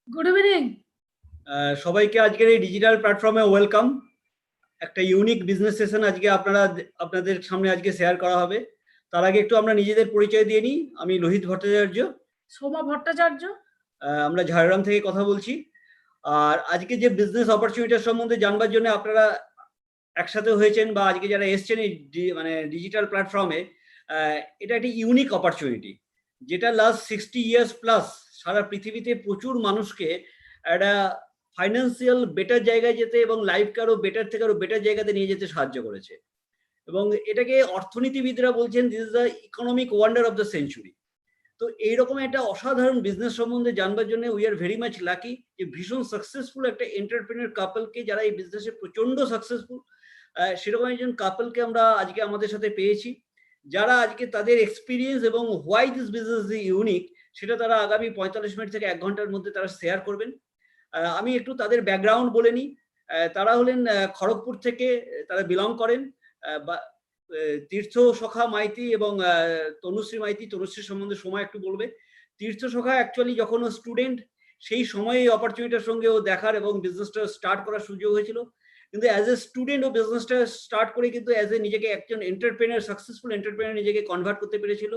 Good evening. সবাইকে আজকের এই ডিজিটাল প্ল্যাটফর্মে ওয়েলকাম। একটা ইউনিক বিজনেস সেশন আজকে আপনাদের সামনে আজকে শেয়ার করা হবে। তার আগে একটু আমরা নিজেদের পরিচয় দিয়ে নিই। আমি লোহিত ভট্টাচার্য। সোমা ভট্টাচার্য। আমরা ঝাড়গ্রাম থেকে কথা বলছি। আর আজকে যে বিজনেস অপরচুনিটির সম্বন্ধে জানবার জন্য আপনারা একসাথে হয়েছেন বা আজকে যারা এসছেন এই মানে ডিজিটাল প্ল্যাটফর্মে, এটা একটি ইউনিক অপরচুনিটি, যেটা লাস্ট 60 ইয়ার্স প্লাস সারা পৃথিবীতে প্রচুর মানুষকে একটা ফাইন্যান্সিয়াল বেটার জায়গায় যেতে এবং লাইফকে আরো বেটার থেকে আরো বেটার জায়গাতে নিয়ে যেতে সাহায্য করেছে। এবং এটাকে অর্থনীতিবিদরা বলছেন this is the economic wonder of the century. তো এইরকম একটা অসাধারণ বিজনেস সম্বন্ধে জানবার জন্য we are very much lucky যে ভীষণ সাকসেসফুল একটা এন্টারপ্রেনার কাপলকে, যারা এই বিজনেসে প্রচন্ড সাকসেসফুল, সেরকম একজন কাপলকে আমরা আজকে আমাদের সাথে পেয়েছি, যারা আজকে তাদের এক্সপিরিয়েন্স এবং why this business is unique সেটা তারা আগামী 45 মিনিট থেকে 1 ঘন্টার মধ্যে তারা শেয়ার করবেন। আমি একটু তাদের ব্যাকগ্রাউন্ড বলে নিই। তারা হলেন খড়গপুর থেকে তারা বিলং করেন। তীর্থ সখা মাইতি এবং তনুশ্রী মাইতি। তনুশ্রীর সম্বন্ধে সময় একটু বলবে। তীর্থ সখা অ্যাকচুয়ালি যখন ও স্টুডেন্ট, সেই সময়ে এই অপরচুনিটির সঙ্গে ও দেখার এবং বিজনেসটা স্টার্ট করার সুযোগ হয়েছিল। কিন্তু অ্যাজ এ স্টুডেন্ট ও বিজনেসটা স্টার্ট করে কিন্তু অ্যাজ এ নিজেকে একজন এন্টারপ্রেনার, সাকসেসফুল এন্টারপ্রেনার নিজেকে কনভার্ট করতে পেরেছিল।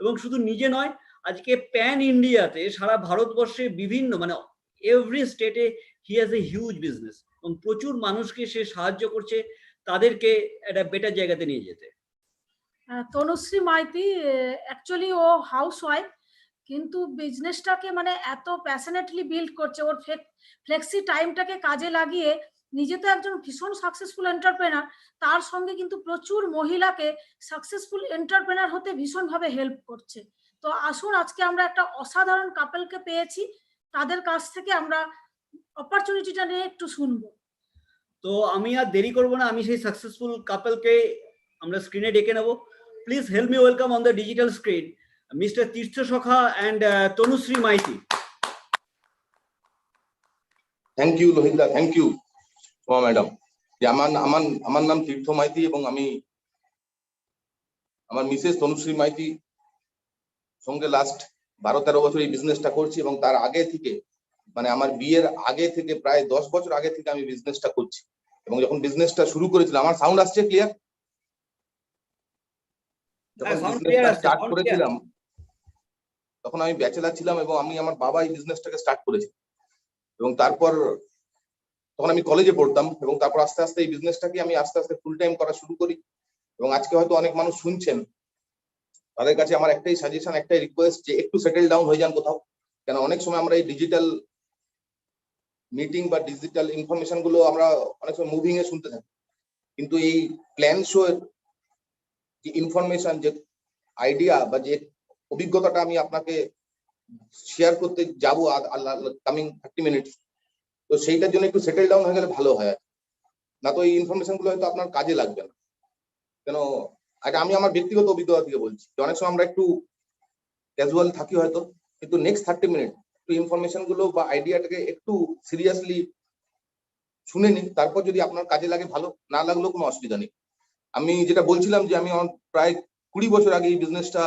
এবং শুধু নিজে নয়, আজকে প্যান ইন্ডিয়াতে সারা ভারতবর্ষে বিভিন্ন মানে এভরি স্টেটে he has a huge business এবং প্রচুর মানুষকে সে সাহায্য করছে তাদেরকে একটা বেটার জায়গাতে নিয়ে যেতে। তনুশ্রী মাইতি অ্যাকচুয়ালি ও হাউস ওয়াইফ, কিন্তু বিজনেসটাকে মানে এত প্যাশনেটলি বিল্ড করছে। ওর ফ্লেক্সি টাইমটাকে কাজে লাগিয়ে নিজে তো একজন ভীষণ সাকসেসফুল এন্টারপ্রেনার, তার সঙ্গে কিন্তু প্রচুর মহিলাকে সাকসেসফুল এন্টারপ্রেনার হতে ভীষণভাবে হেল্প করছে। তো আসুন, আজকে আমরা একটা অসাধারণ কাপলকে পেয়েছি, তাদের কাছ থেকে আমরা অপরচুনিটিটা নিয়ে একটু শুনবো। তো আমি আর দেরি করবো না, আমি সেই সাকসেসফুল কাপলকে আমরা স্ক্রিনে ডেকে নেব। Please help me welcome on the digital screen mister Tirtha Sakha and Tanushree Maiti. Thank you লোহিতদা, থ্যাংক ইউ সোমা ম্যাডাম। যে আমার নাম তীর্থ মাইতি এবং আমি আমার মিসেস তনুশ্রী মাইতি সঙ্গে লাস্ট 12-13 বছর এই বিজনেসটা করছি। এবং তার আগে থেকে মানে আমার বিয়ের আগে থেকে প্রায় 10 বছর আগে থেকে আমি বিজনেসটা করছি। এবং যখন বিজনেসটা শুরু করেছিলাম, আমার সাউন্ড আসছে ক্লিয়ার? যখন বিজনেসটা স্টার্ট করেছিলাম তখন আমি ব্যাচেলার ছিলাম এবং আমি আমার বাবা এই বিজনেসটাকে স্টার্ট করেছি। এবং তারপর তখন আমি কলেজে পড়তাম এবং তারপর আস্তে আস্তে এই বিজনেসটাকে আমি আস্তে আস্তে ফুল টাইম করা শুরু করি। এবং আজকে হয়তো অনেক মানুষ শুনছেন, তাদের কাছে আমার একটাই সাজেশন, একটাই রিকোয়েস্ট যে একটু সেটেল ডাউন হয়ে যান কোথাও। কেন অনেক সময় আমরা এই ডিজিটাল মিটিং বা ডিজিটাল ইনফরমেশন গুলো আমরা অনেক সময় মুভিং এ শুনতে থাকি, কিন্তু এই প্ল্যান শো এর যে ইনফরমেশন, যে আইডিয়া বা যে অভিজ্ঞতাটা আমি আপনাকে শেয়ার করতে যাবো কামিং 30 মিনিটস, তো সেইটার জন্য একটু সেটেল ডাউন হয়ে গেলে ভালো হয়। না তো এই ইনফরমেশন গুলো হয়তো আপনার কাজে লাগবে না। কেন আমি আমার ব্যক্তিগত অভিজ্ঞতা থেকে বলছি যে অনেক সময় আমরা একটু ক্যাজুয়াল থাকি হয়তো, কিন্তু নেক্সট 30 মিনিট একটু ইনফরমেশন গুলো বা আইডিয়াটাকে একটু সিরিয়াসলি শুনে নিন। তারপর যদি আপনার কাজে লাগে ভালো, না লাগলেও কোনো অসুবিধা নেই। আমি যেটা বলছিলাম যে আমি প্রায় 20 বছর আগে এই বিজনেসটা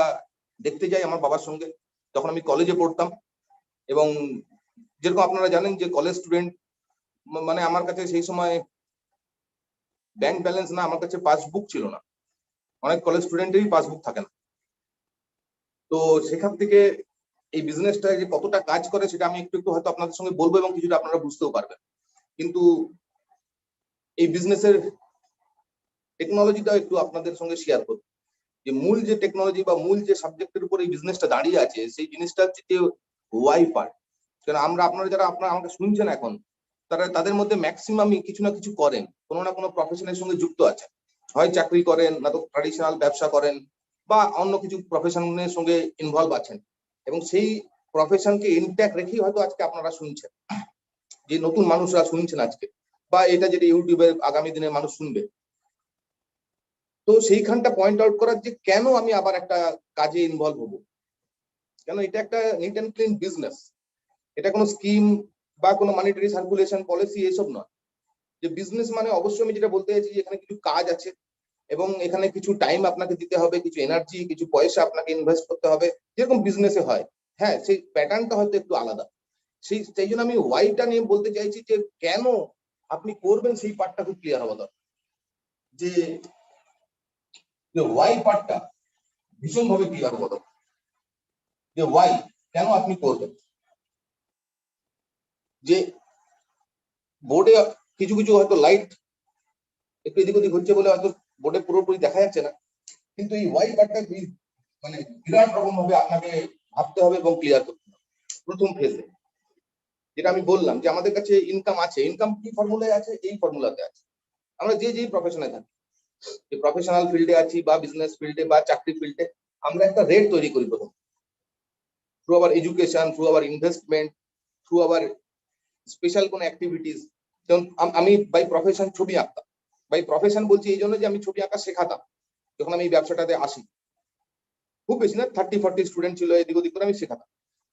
দেখতে যাই আমার বাবার সঙ্গে, তখন আমি কলেজে পড়তাম। এবং যেরকম আপনারা জানেন যে কলেজ স্টুডেন্ট মানে আমার কাছে সেই সময় ব্যাংক ব্যালেন্স না, আমার কাছে পাসবুক ছিল না। অনেক কলেজ স্টুডেন্টেরই পাসবুক থাকে না। তো সেখান থেকে এই বিজনেসটা যে কতটা কাজ করে সেটা আমি একটু হয়তো আপনাদের সঙ্গে বলবো এবং কিছুটা আপনারা বুঝতেও পারবেন। কিন্তু এই বিজনেসের টেকনোলজিটা একটু আপনাদের সঙ্গে শেয়ার করব, যে মূল যে টেকনোলজি বা মূল যে সাবজেক্টের উপর এই বিজনেসটা দাঁড়িয়ে আছে সেই জিনিসটা হচ্ছে যে ওয়াই পার্ট। কারণ আপনারা যারা আমাকে শুনছেন এখন, তাদের মধ্যে ম্যাক্সিমামই কিছু না কিছু করেন, কোনো না কোনো প্রফেশনের সঙ্গে যুক্ত আছেন। হয় চাকরি করেন, না তো ট্র্যাডিশনাল ব্যবসা করেন, বা অন্য কিছু প্রফেশনের সঙ্গে ইনভলভ আছেন। এবং সেই প্রফেশনকে ইনট্যাক্ট রেখেই হয়তো আজকে আপনারা শুনছেন, যে নতুন মানুষরা শুনছেন আজকে, বা এটা যেটা ইউটিউবে আগামী দিনে মানুষ শুনবে। তো সেইখানটা পয়েন্ট আউট করার যে কেন আমি আবার একটা কাজে ইনভলভ হবো, কেন এটা একটা নিট অ্যান্ড ক্লিন বিজনেস। এটা কোনো স্কিম বা কোনো মানিটারি সার্কুলেশন পলিসি এসব নয়। যে বিজনেস মানে অবশ্যই আমি যেটা বলতে চাইছি যে এখানে কিছু কাজ আছে এবং এখানে কিছু টাইম আপনাকে দিতে হবে, কিছু এনার্জি, কিছু পয়সা আপনাকে ইনভেস্ট করতে হবে, যেরকম বিজনেসে হয়। হ্যাঁ, সেই প্যাটার্নটা হয়তো একটু আলাদা। সেই জন্য আমি ওয়াইটা নিয়ে বলতে চাইছি যে কেন আপনি করবেন সেই পার্টটা খুব ক্লিয়ার হওয়া দরকার, যে ওয়াই পার্টটা ভীষণ ভাবে ক্লিয়ার হওয়া দরকার, যে ওয়াই কেন আপনি করবেন। যে বোর্ডে কিছু কিছু হয়তো লাইট একটু এদিক ওদিক হচ্ছে বলে হয়তো বোর্ডে পুরোপুরি দেখা যাচ্ছে না, কিন্তু এই ওয়াই পার্টটা মানে বিরাট রকম ভাবে আপনাকে ভাবতে হবে এবং ক্লিয়ার করতে হবে প্রথম ফেজে। যেটা আমি বললাম যে আমাদের কাছে ইনকাম আছে, ইনকাম কি ফর্মুলায় আছে, এই ফর্মুলাতে আছে। আমরা যে যেই প্রফেশনে থাকি, যে প্রফেশনাল ফিল্ডে আছি বা বিজনেস ফিল্ডে বা চাকরি ফিল্ডে, আমরা একটা রেট তৈরি করি প্রথম, through hour education, through hour investment, through hour special কোনো অ্যাক্টিভিটিস। যেমন আমি বাই প্রফেশন ছবি আঁকতাম, বাই প্রফেশন বলছি এই জন্য যে আমি ছবি আঁকা শেখাতাম যখন আমি এই ব্যবসাটাতে আসি। খুব বেশি না, 30-40 স্টুডেন্ট ছিল, এদিক ওদিক করে আমি শেখাতাম।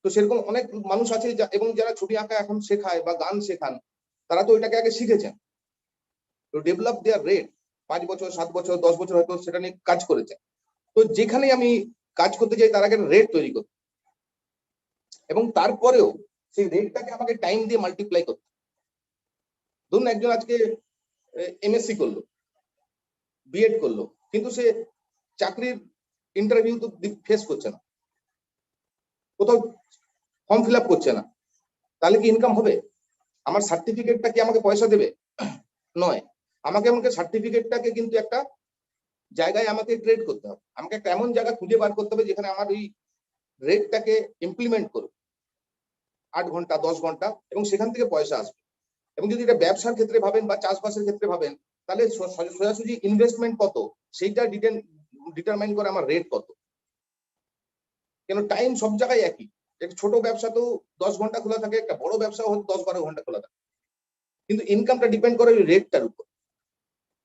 তো সেরকম অনেক মানুষ আছে এবং যারা ছবি আঁকা এখন শেখায় বা গান শেখান, তারা তো এটাকে আগে শিখেছেন, তো ডেভেলপ দেয়ার রেট 5 বছর 7 বছর 10 বছর হয়তো সেটা নিয়ে কাজ করেছে। তো যেখানে আমি কাজ করতে যাই তার আগে রেট তৈরি করতে, এবং তারপরেও সেই রেটটাকে আমাকে টাইম দিয়ে মাল্টিপ্লাই করতে। ধরুন একজন আজকে এমএসসি করলো, বিএড করলো, কিন্তু সে চাকরির ইন্টারভিউ তো ফেস করছে না, কোথাও ফর্ম ফিল আপ করছে না, তাহলে কি ইনকাম হবে? আমার সার্টিফিকেটটা কি আমাকে পয়সা দেবে? নয়। আমাকে সার্টিফিকেটটাকে কিন্তু একটা জায়গায় আমাকে ট্রেড করতে হবে, আমাকে একটা এমন জায়গা খুঁজে বার করতে হবে যেখানে আমার ওই রেটটাকে ইমপ্লিমেন্ট করবে 8 ঘন্টা 10 ঘন্টা, এবং সেখান থেকে পয়সা আসবে। এবং যদি এটা ব্যবসার ক্ষেত্রে ভাবেন বা চাষবাসের ক্ষেত্রে ভাবেন, তাহলে সোজাসুজি ইনভেস্টমেন্ট কত সেইটা ডিটারমাইন করে আমার রেট কত। কেন টাইম সব জায়গায় একই, একটা ছোট ব্যবসা তো 10 ঘন্টা খোলা থাকে, একটা বড় ব্যবসা হয়তো 10-12 ঘন্টা খোলা থাকে, কিন্তু ইনকামটা ডিপেন্ড করে ওই রেটটার উপর,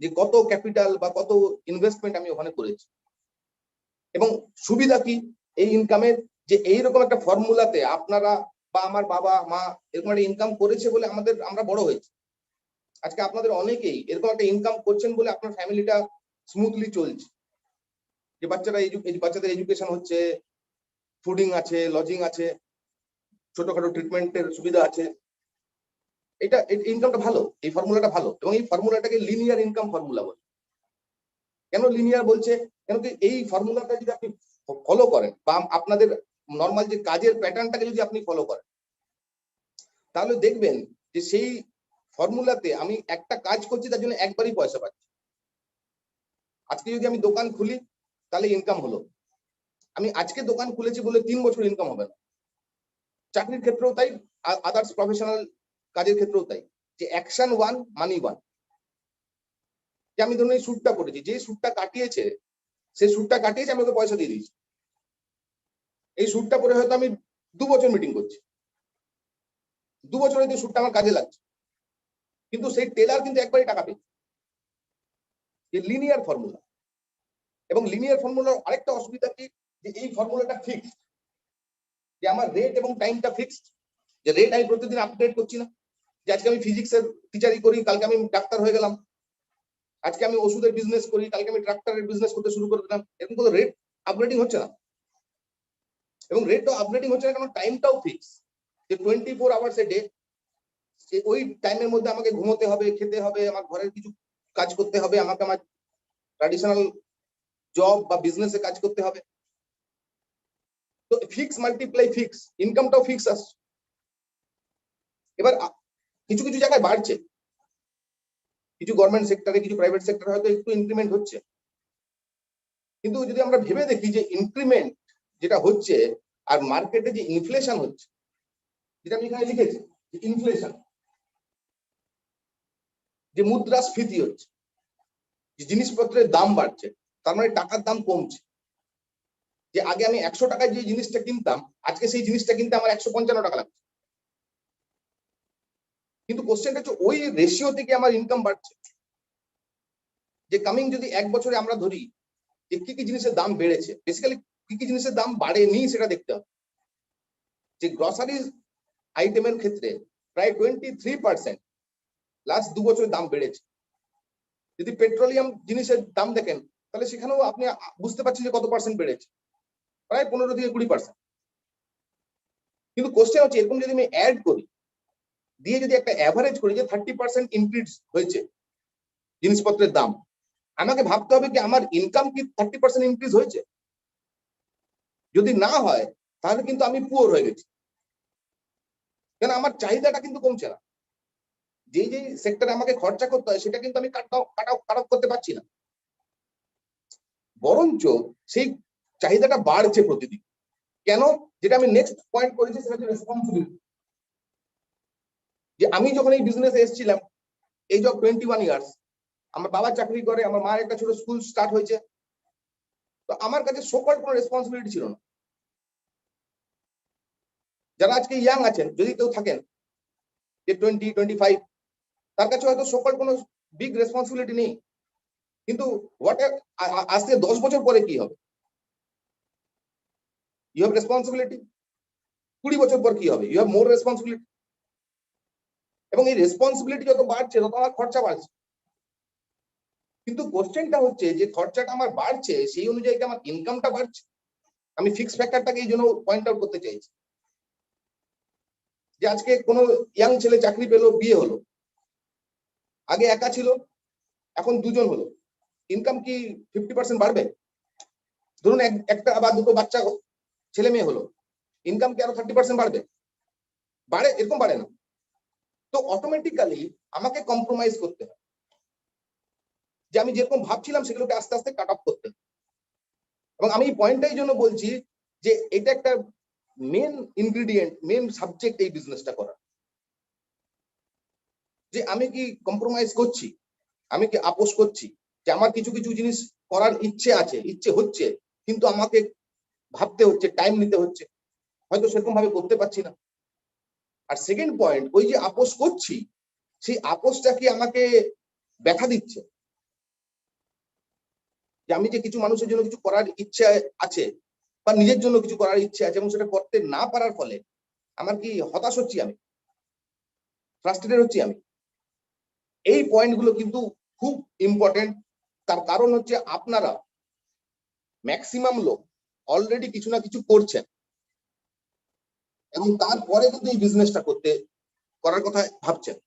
যে কত ক্যাপিটাল বা কত ইনভেস্টমেন্ট আমি ওখানে করেছি। এবং সুবিধা কি এই ইনকামের, যে এইরকম একটা ফর্মুলাতে আপনারা বা আমার বাবা মা এরকম একটা ইনকাম করেছে বলে আমরা বড় হয়েছি। আজকে আপনাদের অনেকেই এরকম একটা ইনকাম করছেন বলে আপনার ফ্যামিলিটা স্মুথলি চলছে, যে বাচ্চাদের এডুকেশন হচ্ছে, ফুডিং আছে, লজিং আছে, ছোটখাটো ট্রিটমেন্টের সুবিধা আছে। এটা ইনকামটা ভালো, এই ফর্মুলাটা ভালো, এবং এই ফর্মুলাটাকে লিনিয়ার ইনকাম ফর্মুলা বলে। কেন লিনিয়ার বলছে? কেন কি এই ফর্মুলাটা যদি আপনি ফলো করেন বা আপনাদের নর্মাল যে কাজের প্যাটার্নটাকে যদি আপনি ফলো করেন, তাহলে দেখবেন যে সেই ফর্মুলাতে আমি একটা কাজ করছি তার জন্য একবারই পয়সা পাচ্ছি। আজকে যদি আমি দোকান খুলি তাহলে ইনকাম হলো, আমি আজকে দোকান খুলেছি বলে 3 বছর ইনকাম হবে না। চাকরির ক্ষেত্রেও তাই, আদার্স প্রফেশনাল কাজের ক্ষেত্রেও তাই, যে অ্যাকশন 1 মানি 1। যে আমি ধরুন এই শ্যুটটা করেছি, যে শ্যুটটা কাটিয়েছে সেই শ্যুটটা কাটিয়েছে, আমি ওকে পয়সা দিয়ে দিয়েছি। এই শ্যুটটা পরে হয়তো আমি 2 বছর মিটিং করছি, 2 বছর হয়তো শ্যুটটা আমার কাজে লাগছে, কিন্তু সেই টেলার কিন্তু একবারই টাকা পেয়েছে। যে লিনিয়ার ফর্মুলা, এবং লিনিয়ার ফর্মুলার আরেকটা অসুবিধা কি, যে এই ফর্মুলাটা ফিক্সড, যে আমার রেট এবং টাইমটা ফিক্সড, যে রেট আমি প্রতিদিন আপডেট করছি না, যে আজকে আমি ফিজিক্সের টিচারই করি, কালকে আমি ডাক্তার হয়ে গেলাম, আজকে আমি ওষুধের বিজনেস করি, কালকে আমি ট্রাক্টরের বিজনেস করতে শুরু করে দিলাম। এরকম কোনো রেট আপগ্রেডিং হচ্ছে না, এবং রেটটাও আপগ্রেডিং হচ্ছে না কারণ টাইমটাও ফিক্স, যে 24 আওয়ার্স এ ডে, ওই টাইমের মধ্যে আমাকে ঘুমোতে হবে, খেতে হবে, আমার ঘরের কিছু কাজ করতে হবে, আমাকে আমার ট্র্যাডিশনাল জব বা বিজনেসে কাজ করতে হবে। তো ফিক্স মাল্টিপ্লাই ফিক্স, ইনকামটাও ফিক্স আসছে। এবার কিছু কিছু জায়গায় বাড়ছে, কিছু গভর্নমেন্ট সেক্টরে, কিছু প্রাইভেট সেক্টরে হয়তো একটু ইনক্রিমেন্ট হচ্ছে, কিন্তু যদি আমরা ভেবে দেখি যে ইনক্রিমেন্ট যেটা হচ্ছে আর মার্কেটে যে ইনফ্লেশন হচ্ছে, যেটা আমি এখানে লিখেছি, ইনফ্লেশন, যে মুদ্রাস্ফীতি হচ্ছে, যে জিনিসপত্রের দাম বাড়ছে, তার মানে টাকার দাম কমছে। যে আগে আমি 100 টাকায় যে জিনিসটা কিনতাম, আজকে সেই জিনিসটা কিনতে আমার 155 টাকা লাগছে। কিন্তু কোশ্চেনটা হচ্ছে ওই রেশিও থেকে আমার ইনকাম বাড়ছে। যে কামিং যদি 1 বছরে আমরা ধরি যে কি কি জিনিসের দাম বেড়েছে, বেসিক্যালি কি কি জিনিসের দাম বাড়েনি সেটা দেখতে হবে। যে গ্রসারি আইটেমের ক্ষেত্রে প্রায় 23% লাস্ট 2 বছরের দাম বেড়েছে। যদি পেট্রোলিয়াম জিনিসের দাম দেখেন তাহলে সেখানেও আপনি বুঝতে পারছেন যে কত পার্সেন্ট বেড়েছে, প্রায় 15 থেকে 20%। কিন্তু কোশ্চেন হচ্ছে এরকম যদি আমি অ্যাড করি, দিয়ে যদি একটা অ্যাভারেজ করি যে 30% ইনক্রিজ হয়েছে জিনিসপত্রের দাম, আমাকে ভাবতে হবে কি আমার ইনকাম কি 30% ইনক্রিজ হয়েছে? যদি না হয় তাহলে কিন্তু আমি পুয়ার হয়ে গেছি, কেন আমার চাহিদাটা কিন্তু কমছে না। যে সেক্টরে আমাকে খরচা করতে হয় সেটা কিন্তু আমি কাট অফ করতে পারছি না, বরঞ্চ সেই চাহিদাটা বাড়ছে প্রতিদিন। কেন? যেটা আমি নেক্সট পয়েন্ট করেছি সেটা হচ্ছে রেসপন্সিবিলিটি। যে আমি যখন এই বিজনেসে এসেছিলাম, এজ অফ 21 ইয়ার্স, আমার বাবা চাকরি করে, আমার মায়ের একটা ছোট স্কুল স্টার্ট হয়েছে, তো আমার কাছে সকল কোনো রেসপন্সিবিলিটি ছিল না। যারা আজকে ইয়াং আছেন, যদি কেউ থাকেন যে 20-25, তার কাছে হয়তো সকল কোনো বিগ রেসপন্সিবিলিটি নেই, কিন্তু আজকে 10 বছর পরে কি হবে? You have responsibility. 20 বছর পর কি হবে? You have more responsibility. এবং এই রেসপন্সিবিলিটি যত বাড়ছে তত আমার খরচা বাড়ছে। কিন্তু কোশ্চেনটা হচ্ছে যে খরচাটা আমার বাড়ছে, সেই অনুযায়ী আমার ইনকামটা বাড়ছে? আমি ফিক্স ফ্যাক্টরটাকে এই জন্য পয়েন্ট আউট করতে চাইছি যে আজকে কোনো ইয়াং ছেলে চাকরি পেলো, বিয়ে হলো, আগে একা ছিল, এখন দুজন হলো, ইনকাম কি 50% বাড়বে? ধরুন একটা বা দুটো বাচ্চা ছেলে মেয়ে হলো, ইনকাম কি আরো 30% বাড়বে? বাড়ে? এরকম বাড়ে না। তো অটোমেটিক্যালি আমাকে কম্প্রোমাইজ করতে হয়, যে আমি যেরকম ভাবছিলাম সেগুলোকে আস্তে আস্তে কাট অফ করতে হয়। এবং আমি এই পয়েন্টটাই জন্য বলছি যে এটা একটা মেন ইনগ্রিডিয়েন্ট, মেন সাবজেক্ট এই বিজনেসটা করা, যে আমি কি কম্প্রোমাইজ করছি, আমি কি আপোষ করছি, যে আমার কিছু কিছু জিনিস করার ইচ্ছে আছে, ইচ্ছে হচ্ছে, কিন্তু আমাকে ভাবতে হচ্ছে, টাইম নিতে হচ্ছে, হয়তো সেরকম ভাবে করতে পারছি না। আর সেকেন্ড পয়েন্ট, ওই যে আপোষ করছি, সেই আপোষটা কি আমাকে ব্যথা দিচ্ছে? যে আমি যে কিছু মানুষের জন্য কিছু করার ইচ্ছে আছে বা নিজের জন্য কিছু করার ইচ্ছে আছে এবং সেটা করতে না পারার ফলে আমার কি হতাশ হচ্ছি, আমি ফ্রাস্ট্রেটেড হচ্ছি আমি? এই পয়েন্টগুলো কিন্তু খুব ইম্পর্টেন্ট। তার কারণ হচ্ছে আপনারা ম্যাক্সিমাম লোক অলরেডি কিছু না কিছু করছেন এবং তারপরে কিন্তু এই বিজনেসটা করার কথা ভাবছেন।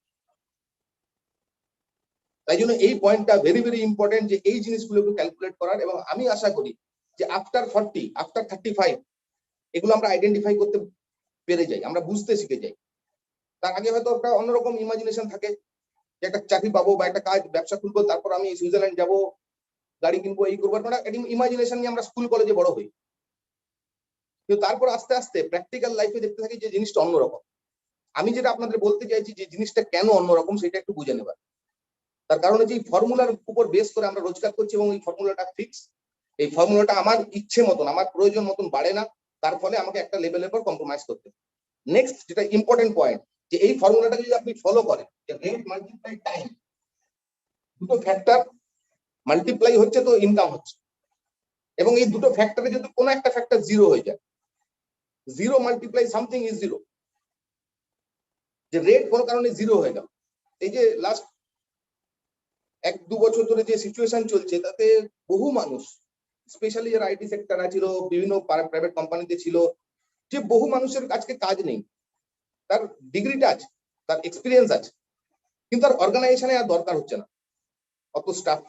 তাই জন্য এই পয়েন্টটা ভেরি ভেরি ইম্পর্টেন্ট, যে এই জিনিসগুলো একটু ক্যালকুলেট করার। এবং আমি আশা করি যে আফটার 40, আফটার 35 এগুলো আমরা আইডেন্টিফাই করতে পেরে যাই, আমরা বুঝতে শিখে যাই। তার আগে হয়তো একটা অন্যরকম ইমাজিনেশন থাকে যে একটা চাকরি পাবো বা একটা কাজ ব্যবসা খুলবো, তারপর আমি সুইজারল্যান্ড যাবো, গাড়ি কিনবো, এই করবো, ইমাজিনেশন নিয়ে আমরা স্কুল কলেজে বড় হই। কিন্তু তারপর আস্তে আস্তে প্র্যাকটিক্যাল লাইফে দেখতে থাকি যে জিনিসটা অন্যরকম। আমি যেটা আপনাদের বলতে চাইছি যে জিনিসটা কেন অন্যরকম সেটা একটু বুঝে নেবার। তার কারণ হচ্ছে এই ফর্মুলার উপর বেস করে আমরা রোজগার করছি এবং এই ফর্মুলাটা ফিক্স। এই ফর্মুলাটা আমার ইচ্ছে মতন, আমার প্রয়োজন মতন বাড়ে না, তার ফলে আমাকে একটা লেভেলের পর কম্প্রোমাইজ করতে হবে। নেক্সট যেটা ইম্পর্টেন্ট পয়েন্ট, যে এই ফর্মুলাটা যদি আপনি ফলো করেন, যে রেট মাল্টিপ্লাই টাইম, দুটো ফ্যাক্টর মাল্টিপ্লাই হচ্ছে তো ইনকাম হচ্ছে, এবং এই দুটো ফ্যাক্টরে যদি কোনো একটা ফ্যাক্টর জিরো হয়ে যায়, zero multiply something is zero, যে রেট কোনো কারণে জিরো হয়ে গেল। এই যে লাস্ট 1-2 বছর ধরে যে সিচুয়েশন চলছে, তাতে বহু মানুষ, স্পেশালি যারা আইটি সেক্টর ছিল, বিভিন্ন প্রাইভেট কোম্পানিতে ছিল, যে বহু মানুষের আজকে কাজ নেই, তার ডিগ্রিটা আছে, তার এক্সপিরিয়েন্স আছে, কিন্তু তার অর্গানাইজেশনে আর দরকার হচ্ছে না অত স্টাফ।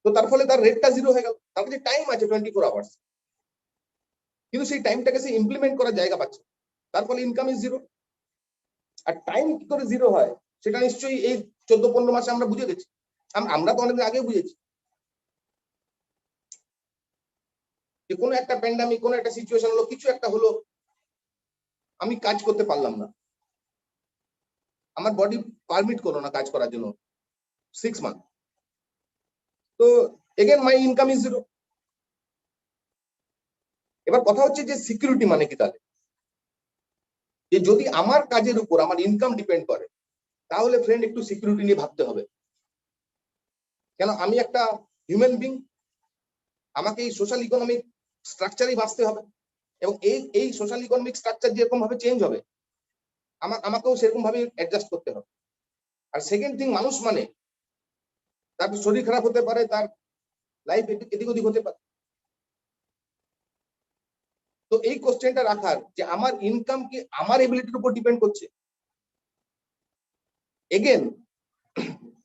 তো তার ফলে তার রেটটা জিরো হয়ে গেল। তার কাছে টাইম আছে 24 আওয়ার্স, কিন্তু সেই টাইমটাকে সে ইমপ্লিমেন্ট করার জায়গা পাচ্ছে, তার ফলে ইনকাম ইজ জিরো। আর টাইম কি করে জিরো হয় সেটা নিশ্চয়ই এই 14-15 মাসে আমরা বুঝে গেছি। আমরা তো অনেকদিন আগে বুঝেছি যে কোনো একটা প্যান্ডামিক, কোনো একটা সিচুয়েশন হলো, কিছু একটা হলো, আমি কাজ করতে পারলাম না, আমার বডি পারমিট করলো না কাজ করার জন্য 6 মান্থ। তো again my income is zero. এবার কথা হচ্ছে যে সিকিউরিটি মানে কি, তাহলে যে যদি আমার কাজের উপর আমার ইনকাম ডিপেন্ড করে, তাহলে ফ্রেন্ড একটু সিকিউরিটি নিয়ে ভাবতে হবে। কেন? আমি একটা হিউম্যান বিং, আমাকে এই সোশ্যাল ইকোনমিক স্ট্রাকচারেই বাঁচতে হবে, এবং এই সোশ্যাল ইকোনমিক স্ট্রাকচার যেরকম ভাবে চেঞ্জ হবে, আমাকেও সেরকম ভাবে অ্যাডজাস্ট করতে হবে। আর সেকেন্ড থিং, মানুষ মানে তার শরীর খারাপ হতে পারে, তার লাইফ এদিক ওদিক হতে পারে। তো তো এই কোশ্চেনটা রাখার যে আমার ইনকাম কি আমার এবিলিটির উপর ডিপেন্ড করছে। এগেন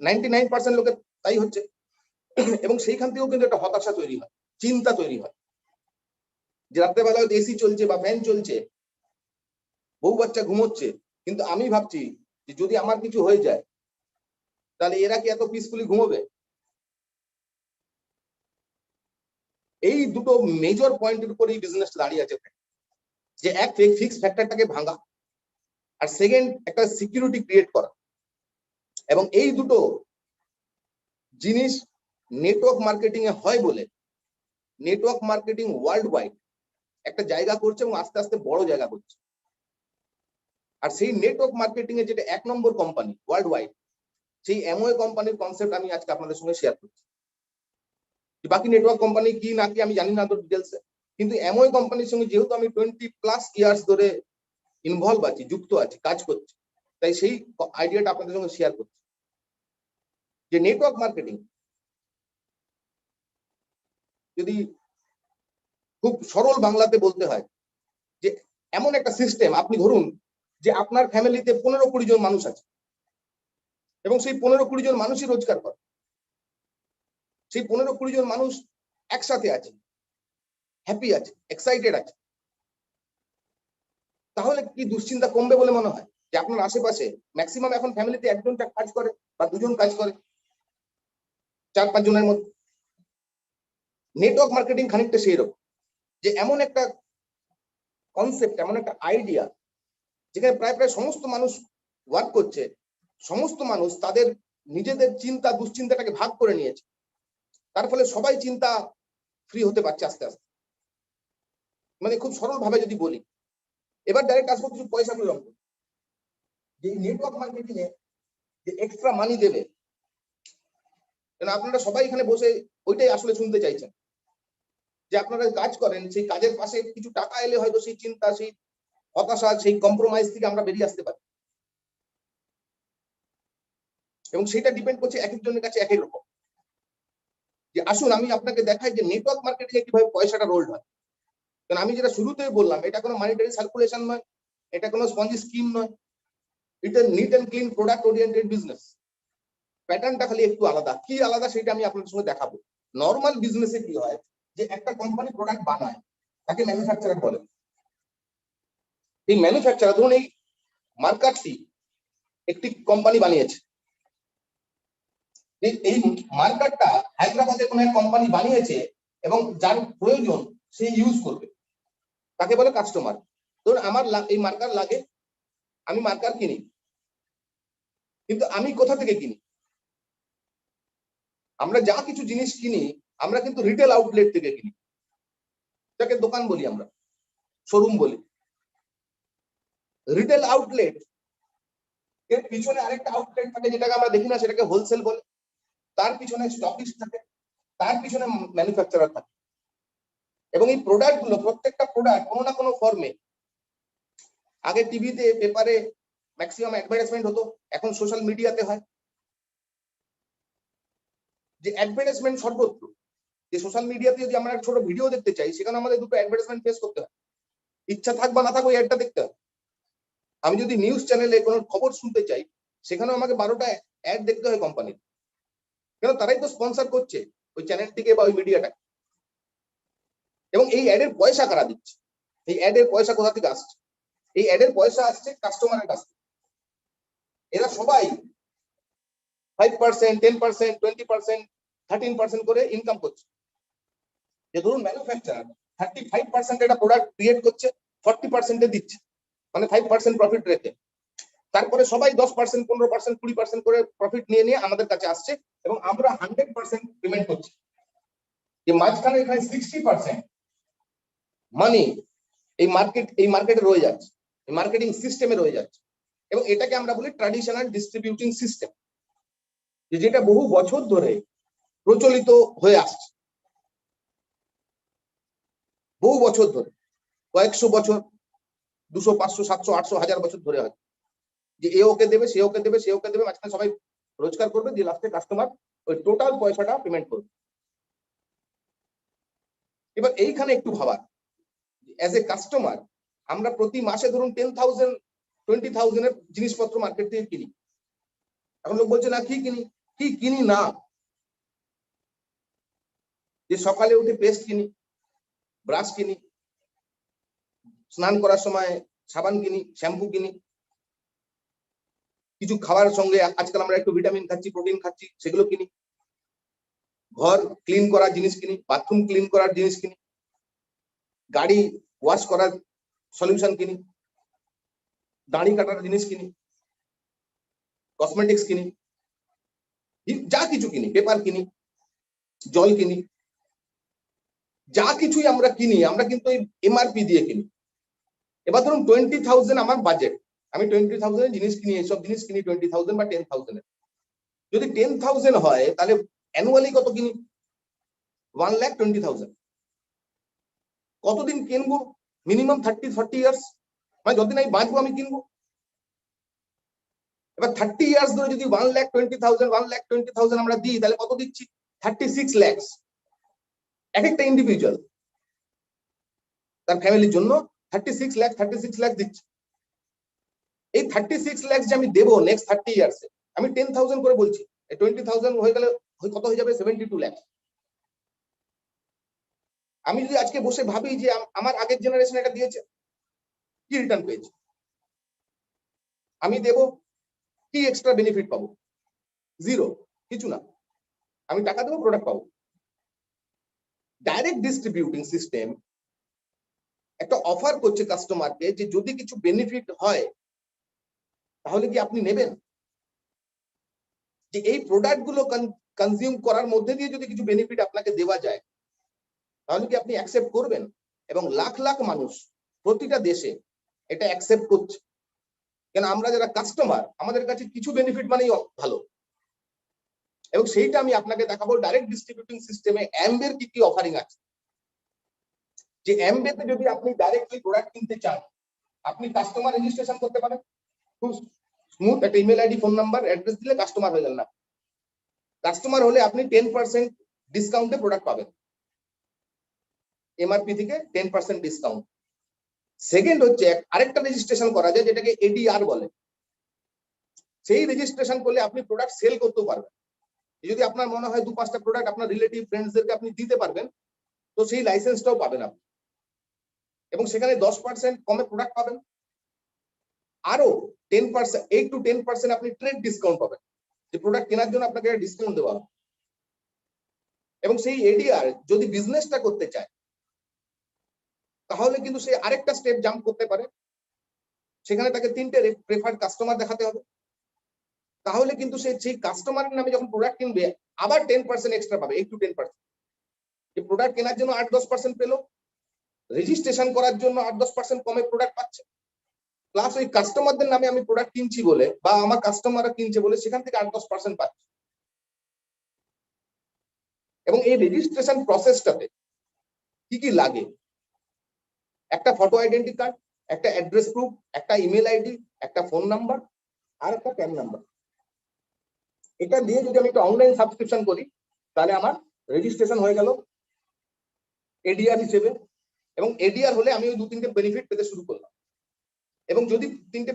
99% লোকের তাই হচ্ছে, এবং সেইখান থেকেও কিন্তু একটা হতাশা তৈরি হয়, চিন্তা তৈরি হয়, যে রাত্রেবেলা হয়তো এসি চলছে বা ফ্যান চলছে, বউ বাচ্চা ঘুমোচ্ছে, কিন্তু আমি ভাবছি যে যদি আমার কিছু হয়ে যায় তাহলে এরা কি এত পিসফুলি ঘুমোবে? এই দুটো মেজর পয়েন্টের উপর এই বিজনেসটা দাঁড়িয়ে আছে, যে এক ফিক্স ফ্যাক্টরটাকে ভাঙা, আর সেকেন্ড একটা সিকিউরিটি ক্রিয়েট করা। এবং এই দুটো জিনিস নেটওয়ার্ক মার্কেটিং এ হয় বলে নেটওয়ার্ক মার্কেটিং ওয়ার্ল্ড ওয়াইড একটা জায়গা করছে এবং আস্তে আস্তে বড় জায়গা করছে। আর সেই নেটওয়ার্ক মার্কেটিং এ যেটা 1 নম্বর কোম্পানি ওয়ার্ল্ড ওয়াইড, সেই অ্যামওয়ে কোম্পানির কনসেপ্ট আমি আজকে আপনাদের সঙ্গে শেয়ার করছি। বাকি নেটওয়ার্ক কোম্পানি কি না কি আমি জানি না তো ডিটেলস, কিন্তু অ্যামওয়ে কোম্পানির সঙ্গে যেহেতু আমি 20+ ইয়ার্স ধরে ইনভলভ আছি, যুক্ত আছি, কাজ করছি, তাই সেই আইডিয়াটা আপনাদের সঙ্গে শেয়ার করছি। যে নেটওয়ার্ক মার্কেটিং যদি খুব সরল বাংলাতে বলতে হয়, যে এমন একটা সিস্টেম, আপনি ধরুন যে আপনার ফ্যামিলিতে 15-20 জন মানুষ আছে এবং সেই 15-20 জন মানুষই রোজগার করে, সেই 15-20 জন মানুষ একসাথে আছে, হ্যাপি আছে, এক্সাইটেড আছে, তাহলে কি দুশ্চিন্তা কমবে বলে মনে হয়? যে আপনার আশেপাশে ম্যাক্সিমাম এখন ফ্যামিলিতে একজন কাজ করে বা দুজন কাজ করে, 4-5 জনের মধ্যে। নেটওয়ার্ক মার্কেটিং খানিকটা সেই রকম, যে এমন একটা কনসেপ্ট, এমন একটা আইডিয়া যেখানে প্রায় প্রায় সমস্ত মানুষ ওয়ার্ক করছে, সমস্ত মানুষ তাদের নিজেদের চিন্তা দুশ্চিন্তাটাকে ভাগ করে নিয়েছে, তার ফলে সবাই চিন্তা ফ্রি হতে পারছে আস্তে আস্তে। মানে খুব সরল ভাবে যদি বলি, এবার ডাইরেক্ট আসবো কিছু পয়সা প্রয়োজন, যে নেটওয়ার্ক মার্কেটিং এ যে এক্সট্রা মানি দেবে, কারণ আপনারা সবাই এখানে বসে ওইটাই আসলে শুনতে চাইছেন, যে আপনারা কাজ করেন, সেই কাজের পাশে কিছু টাকা এলে হয়তো সেই চিন্তা, সেই হতাশা, সেই কম্প্রোমাইজ থেকে আমরা বেরিয়ে আসতে পারি। এবং সেটা ডিপেন্ড করছে এক একজনের কাছে এক এক রকম। যে আসুন আমি আপনাকে দেখাই যে নেটওয়ার্ক মার্কেটিং এ কিভাবে পয়সাটা রোল্ড হয়। কারণ আমি যেটা শুরুতেই বললাম, এটা কোনো মানিটারি সার্কুলেশন নয়, এটা কোনো স্পঞ্জি স্কিম নয়, এটা neat and clean product oriented business. প্যাটার্নটা খালি একটু আলাদা, কি আলাদা সেটা আমি আপনাদের সঙ্গে দেখাবো। নর্মাল বিজনেসে কি হয়, যে একটা কোম্পানি প্রোডাক্ট বানায়, তাকে ম্যানুফ্যাকচারার বলে। এই ম্যানুফ্যাকচারার, ধরুন এই মার্কারটি একটি কোম্পানি বানিয়েছে, এই মার্কারটা হায়দ্রাবাদে কোনো এক কোম্পানি বানিয়েছে এবং যার প্রয়োজন সে ইউজ করবে, তাকে বলে কাস্টমার। ধরুন আমার এই মার্কার লাগে, আমি মার্কার কিনি, কিন্তু আমি কোথা থেকে কিনি? আমরা যা কিছু জিনিস কিনি আমরা কিন্তু রিটেল আউটলেট থেকে কিনি, যাকে দোকান বলি, আমরা শোরুম বলি। রিটেল আউটলেট এর পিছনে আরেকটা আউটলেট থাকে, যেটাকে আমরা দেখি না, সেটাকে হোলসেল বলে। তার পিছনে স্টকিস্ট থাকে, তার পিছনে ম্যানুফ্যাকচারার থাকে। এবং এই প্রোডাক্ট গুলো, প্রত্যেকটা প্রোডাক্ট কোনো না কোনো ফর্মে, আগে টিভিতে পেপারে ম্যাক্সিমাম অ্যাডভার্টাইজমেন্ট হতো, এখন সোশ্যাল মিডিয়াতে হয়। যে অ্যাডভার্টাইজমেন্ট সর্বত্র, যে সোশ্যাল মিডিয়াতে যদি আমরা ছোট ভিডিও দেখতে চাই, সেখানে আমাদের দুটো অ্যাডভার্টাইজমেন্ট ফেস করতে হয়, ইচ্ছা থাক বা না থাক ওই অ্যাডটা দেখতে হয়। আমি যদি নিউজ চ্যানেলে কোনো খবর শুনতে চাই, সেখানেও আমাকে 12টা অ্যাড দেখতে হয় কোম্পানির, কেন তারাই তো স্পন্সর করছে ওই চ্যানেলটিকে বা ওই মিডিয়াটাকে। এবং এই অ্যাডের পয়সা কারা দিচ্ছে? এই অ্যাডের পয়সা কোথা থেকে আসছে? এই অ্যাডের পয়সা আসছে কাস্টমারের কাছ থেকে। এরা সবাই 5%, 10%, 20%, 13% করে ইনকাম করছে। যে ধরুন ম্যানুফ্যাকচারার 35% একটা প্রোডাক্ট ক্রিয়েট করছে, 40% এ দিচ্ছে, মানে 5% প্রফিট রেখে। তারপরে সবাই 10%, 15%, 20% করে প্রফিট নিয়ে নিয়ে আমাদের কাছে আসছে এবং আমরা 100% পেমেন্ট করছি। যে মাঝখানে এখানে 60% মানি এই মার্কেটে রয়ে যাচ্ছে, এই মার্কেটিং সিস্টেমে রয়ে যাচ্ছে। এবং এটাকে আমরা বলি ট্র্যাডিশনাল ডিস্ট্রিবিউটিং সিস্টেম, যেটা বহু বছর ধরে প্রচলিত হয়ে আসছে, বহু বছর ধরে, কয়েকশো বছর, 200, 500, 700, 800, 1000 বছর ধরে হয়। যে এ ওকে দেবে, সে ওকে দেবে, সে ওকে দেবে, মাঝখানে সবাই রোজগার করবে, দিয়ে লাস্টে কাস্টমার ওই টোটাল পয়সাটা পেমেন্ট করবে। এবার এইখানে একটু ভাবার, অ্যাজ এ কাস্টমার আমরা প্রতি মাসে ধরুন 10,000 20,000 এর জিনিসপত্র মার্কেট থেকে কিনি। এখন লোক বলছে না কি কিনি না, যে সকালে উঠে পেস্ট কিনি, ব্রাশ কিনি, স্নান করার সময় সাবান কিনি, শ্যাম্পু কিনি, কিছু খাওয়ার সঙ্গে আজকাল আমরা একটু ভিটামিন খাচ্ছি, প্রোটিন খাচ্ছি, সেগুলো কিনি, ঘর ক্লিন করার জিনিস কিনি, বাথরুম ক্লিন করার জিনিস কিনি, গাড়ি ওয়াশ করার সলিউশন কিনি, দাড়ি কাটার জিনিস কিনি, কসমেটিক্স কিনি, যা কিছু কিনি, পেপার কিনি, জল কিনি, যা কিছুই আমরা কিনি আমরা কিন্তু এই এমআরপি দিয়ে কিনি। এবার ধরুন 20,000 আমার বাজেট, আমি 20,000 এর জিনিস কিনি, এইসব জিনিস কিনি 20,000 বা 10,000 এর। যদি 10,000 হয় তাহলে অ্যানুয়ালি কত কিনি? 1,20,000। কতদিন কিনবো? মিনিমাম 30-40 ইয়ার্স, মানে যতদিন আমি বাঁচবো আমি কিনবো। এবার 30 ইয়ার্স ধরে যদি 1,20,000 আমরা দিই তাহলে কত দিচ্ছি? 36 lakhs এক একটা ইন্ডিভিজুয়াল তার ফ্যামিলির জন্য 36 লাখ দিচ্ছি। এই 36 লাখ যে আমি দেবো নেক্সট 30 ইয়ার্সে, আমি 10,000 করে বলছি, 20,000 হয়ে গেলে কত হয়ে যাবে? 72 লাখ। আমি যদি আজকে বসে ভাবি যে আমার আগের জেনারেশন এটা দিয়েছে, কি রিটার্ন পেয়েছে, আমি দেব কি এক্সট্রা বেনিফিট পাবো? জিরো, কিছু না। আমি টাকা দেবো, প্রোডাক্ট পাবো। ডাইরেক্ট ডিস্ট্রিবিউটিং সিস্টেম একটা অফার করছে কাস্টমারকে যে যদি কিছু বেনিফিট হয় তাহলে কি আপনি নেবেন? যে এই প্রোডাক্ট গুলো কনজিউম করার মধ্যে দিয়ে যদি কিছু বেনিফিট আপনাকে দেওয়া যায় তাহলে কি আপনি অ্যাকসেপ্ট করবেন? এবং লাখ লাখ মানুষ প্রতিটা দেশে এটা অ্যাকসেপ্ট করছে, কেন আমরা যারা কাস্টমার আমাদের কাছে কিছু বেনিফিট মানেই ভালো। এবং সেইটা আমি আপনাকে দেখাবো ডাইরেক্ট ডিস্ট্রিবিউটিং সিস্টেমে অ্যাম্বের কি কি অফারিং আছে। যে অ্যাম্বেতে যদি আপনি ডাইরেক্টলি প্রোডাক্ট কিনতে চান, আপনি কাস্টমার রেজিস্ট্রেশন করতে পারেন খুব স্মুথ, একটা email ID, phone number, address দিলে কাস্টমার হয়ে গেল। না, কাস্টমার হলে আপনি 10% ডিসকাউন্টে প্রোডাক্ট পাবেন, এমআরপি থেকে 10% ডিসকাউন্ট। সেকেন্ড হচ্ছে আরেকটা রেজিস্ট্রেশন করা যায় যেটাকে এডিআর বলে। সেই রেজিস্ট্রেশন করলে আপনি প্রোডাক্ট সেল করতেও পারবেন। যদি আপনার মনে হয় 2-5টা প্রোডাক্ট আপনার রিলেটিভ ফ্রেন্ডসদেরকে আপনি দিতে পারবেন, তো সেই লাইসেন্সটাও পাবেন আপনি, এবং সেখানে 10% কমে প্রোডাক্ট পাবেন। আরো 10%, 8 to 10% আপনি ট্রেড ডিসকাউন্ট পাবেন, যে প্রোডাক্ট কেনার জন্য আপনাকে ডিসকাউন্ট দেওয়া হবে। এবং সেই এডিআর যদি বিজনেসটা করতে চায় তাহলে কিন্তু সে আরেকটা স্টেপ জাম্প করতে পারে, সেখানে তাকে 3টে প্রেফার্ড কাস্টমার দেখাতে হবে। তাহলে কিন্তু সে সেই কাস্টমারের নামে যখন প্রোডাক্ট কিনবে আবার 10% এক্সট্রা পাবে, 8 to 10%। যে প্রোডাক্ট কেনার জন্য 8-10% পেলো, রেজিস্ট্রেশন করার জন্য 8-10% কমে প্রোডাক্ট পাচ্ছে, প্লাস ওই কাস্টমারদের নামে আমি প্রোডাক্ট কিনছি বলে বা আমার কাস্টমাররা কিনছে বলে সেখান থেকে 8-10% পাচ্ছে। এবং এই রেজিস্ট্রেশন প্রসেসটাতে কি কি লাগে? একটা ফটো আইডেন্টি কার্ড, একটা অ্যাড্রেস প্রুফ, একটা ইমেল আইডি, একটা ফোন নাম্বার আর একটা প্যান নাম্বার। এটা দিয়ে যদি আমি একটা অনলাইন সাবস্ক্রিপশন করি তাহলে আমার রেজিস্ট্রেশন হয়ে গেল এডিআর হিসেবে। এবং এডিআর হলে আমি ওই 2-3টে বেনিফিট পেতে শুরু করলাম। এবং যদি 3টে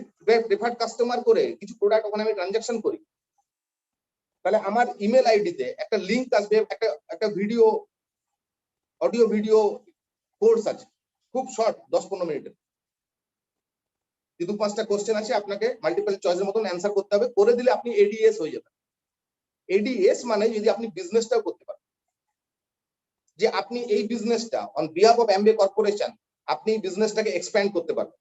প্রেফার্ড কাস্টমার করে কিছু প্রোডাক্ট ওখানে আমি ট্রানজাকশন করি তাহলে আমার ইমেল আইডিতে একটা লিংক আসবে, একটা ভিডিও, অডিও ভিডিও কোর্স আছে, খুব শর্ট, 10-15 মিনিটের। যে 2-5টা কোশ্চেন আছে, আপনাকে মাল্টিপল চয়েসের মতন অ্যান্সার করতে হবে, করে দিলে আপনি এডিএস হয়ে যাবেন। এডিএস মানে যদি আপনি বিজনেসটাও করতে পারেন, যে আপনি এই বিজনেসটা অন বিহাফ অফ অ্যাম্বে কর্পোরেশন আপনি বিজনেসটাকে এক্সপ্যান্ড করতে পারবেন,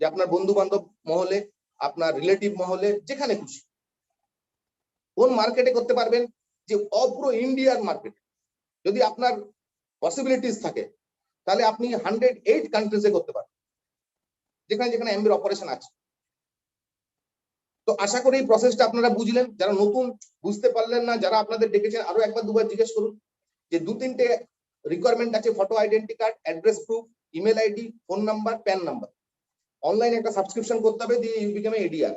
যে আপনার বন্ধু বান্ধব মহলে, আপনার রিলেটিভ মহলে, যেখানে খুশি। কোন মার্কেটে করতে পারবেন? যে পুরো ইন্ডিয়ার মার্কেটে যদি আপনার পসিবিলিটিস থাকে তাহলে আপনি 108 কান্ট্রিজে করতে পারবেন, যেখানে যেখানে অ্যাম্বের অপারেশন আছে। তো আশা করি এই প্রসেসটা আপনারা বুঝলেন। যারা নতুন বুঝতে পারলেন না, যারা আপনাদের ডেকেছেন, আরো একবার দুবার জিজ্ঞেস করুন। যে 2-3টে রিকোয়ারমেন্ট আছে, photo identity card, address proof, email ID, phone number, pan number. অনলাইনে একটা সাবস্ক্রিপশন করতে হবে, দিয়ে ইউ বিকাম এডিআর।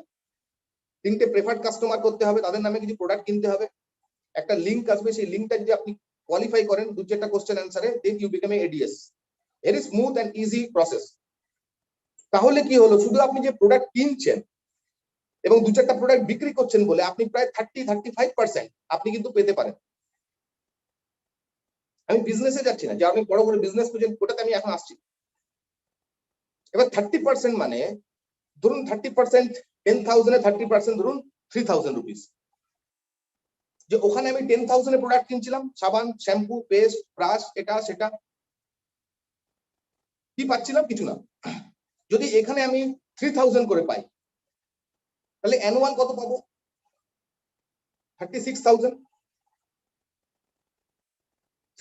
3টে প্রেফার্ড কাস্টমার করতে হবে, তাদের নামে কিছু প্রোডাক্ট কিনতে হবে, একটা লিংক আসবে, সেই লিংকটা যদি আপনি কোয়ালিফাই করেন 2-4টা কোশ্চেন অ্যান্সারে, then you become ADS. Very smooth and easy process. তাহলে কি হলো, শুধু আপনি যে প্রোডাক্ট কিনছেন এবং 2-4টা প্রোডাক্ট বিক্রি করছেন বলে আপনি প্রায় 30-35% আপনি কিন্তু পেতে পারেন। আমি বিজনেসে যাচ্ছি না, যে আপনি বড় বড় বিজনেস করছেন ওটাতে আমি এখন আসছি। এবার 30% মানে ধরুন 30% 10,000 এ 30% ধরুন 3,000 রুপিস। যে ওখানে আমি 10,000 এর প্রোডাক্ট কিনছিলাম, সাবান, শ্যাম্পু, পেস্ট, ব্রাশ, এটা সেটা, কি পাচ্ছিলাম? কিছু না। যদি এখানে আমি 3,000 করে পাই তাহলে অ্যানুয়াল কত পাবো? 36,000।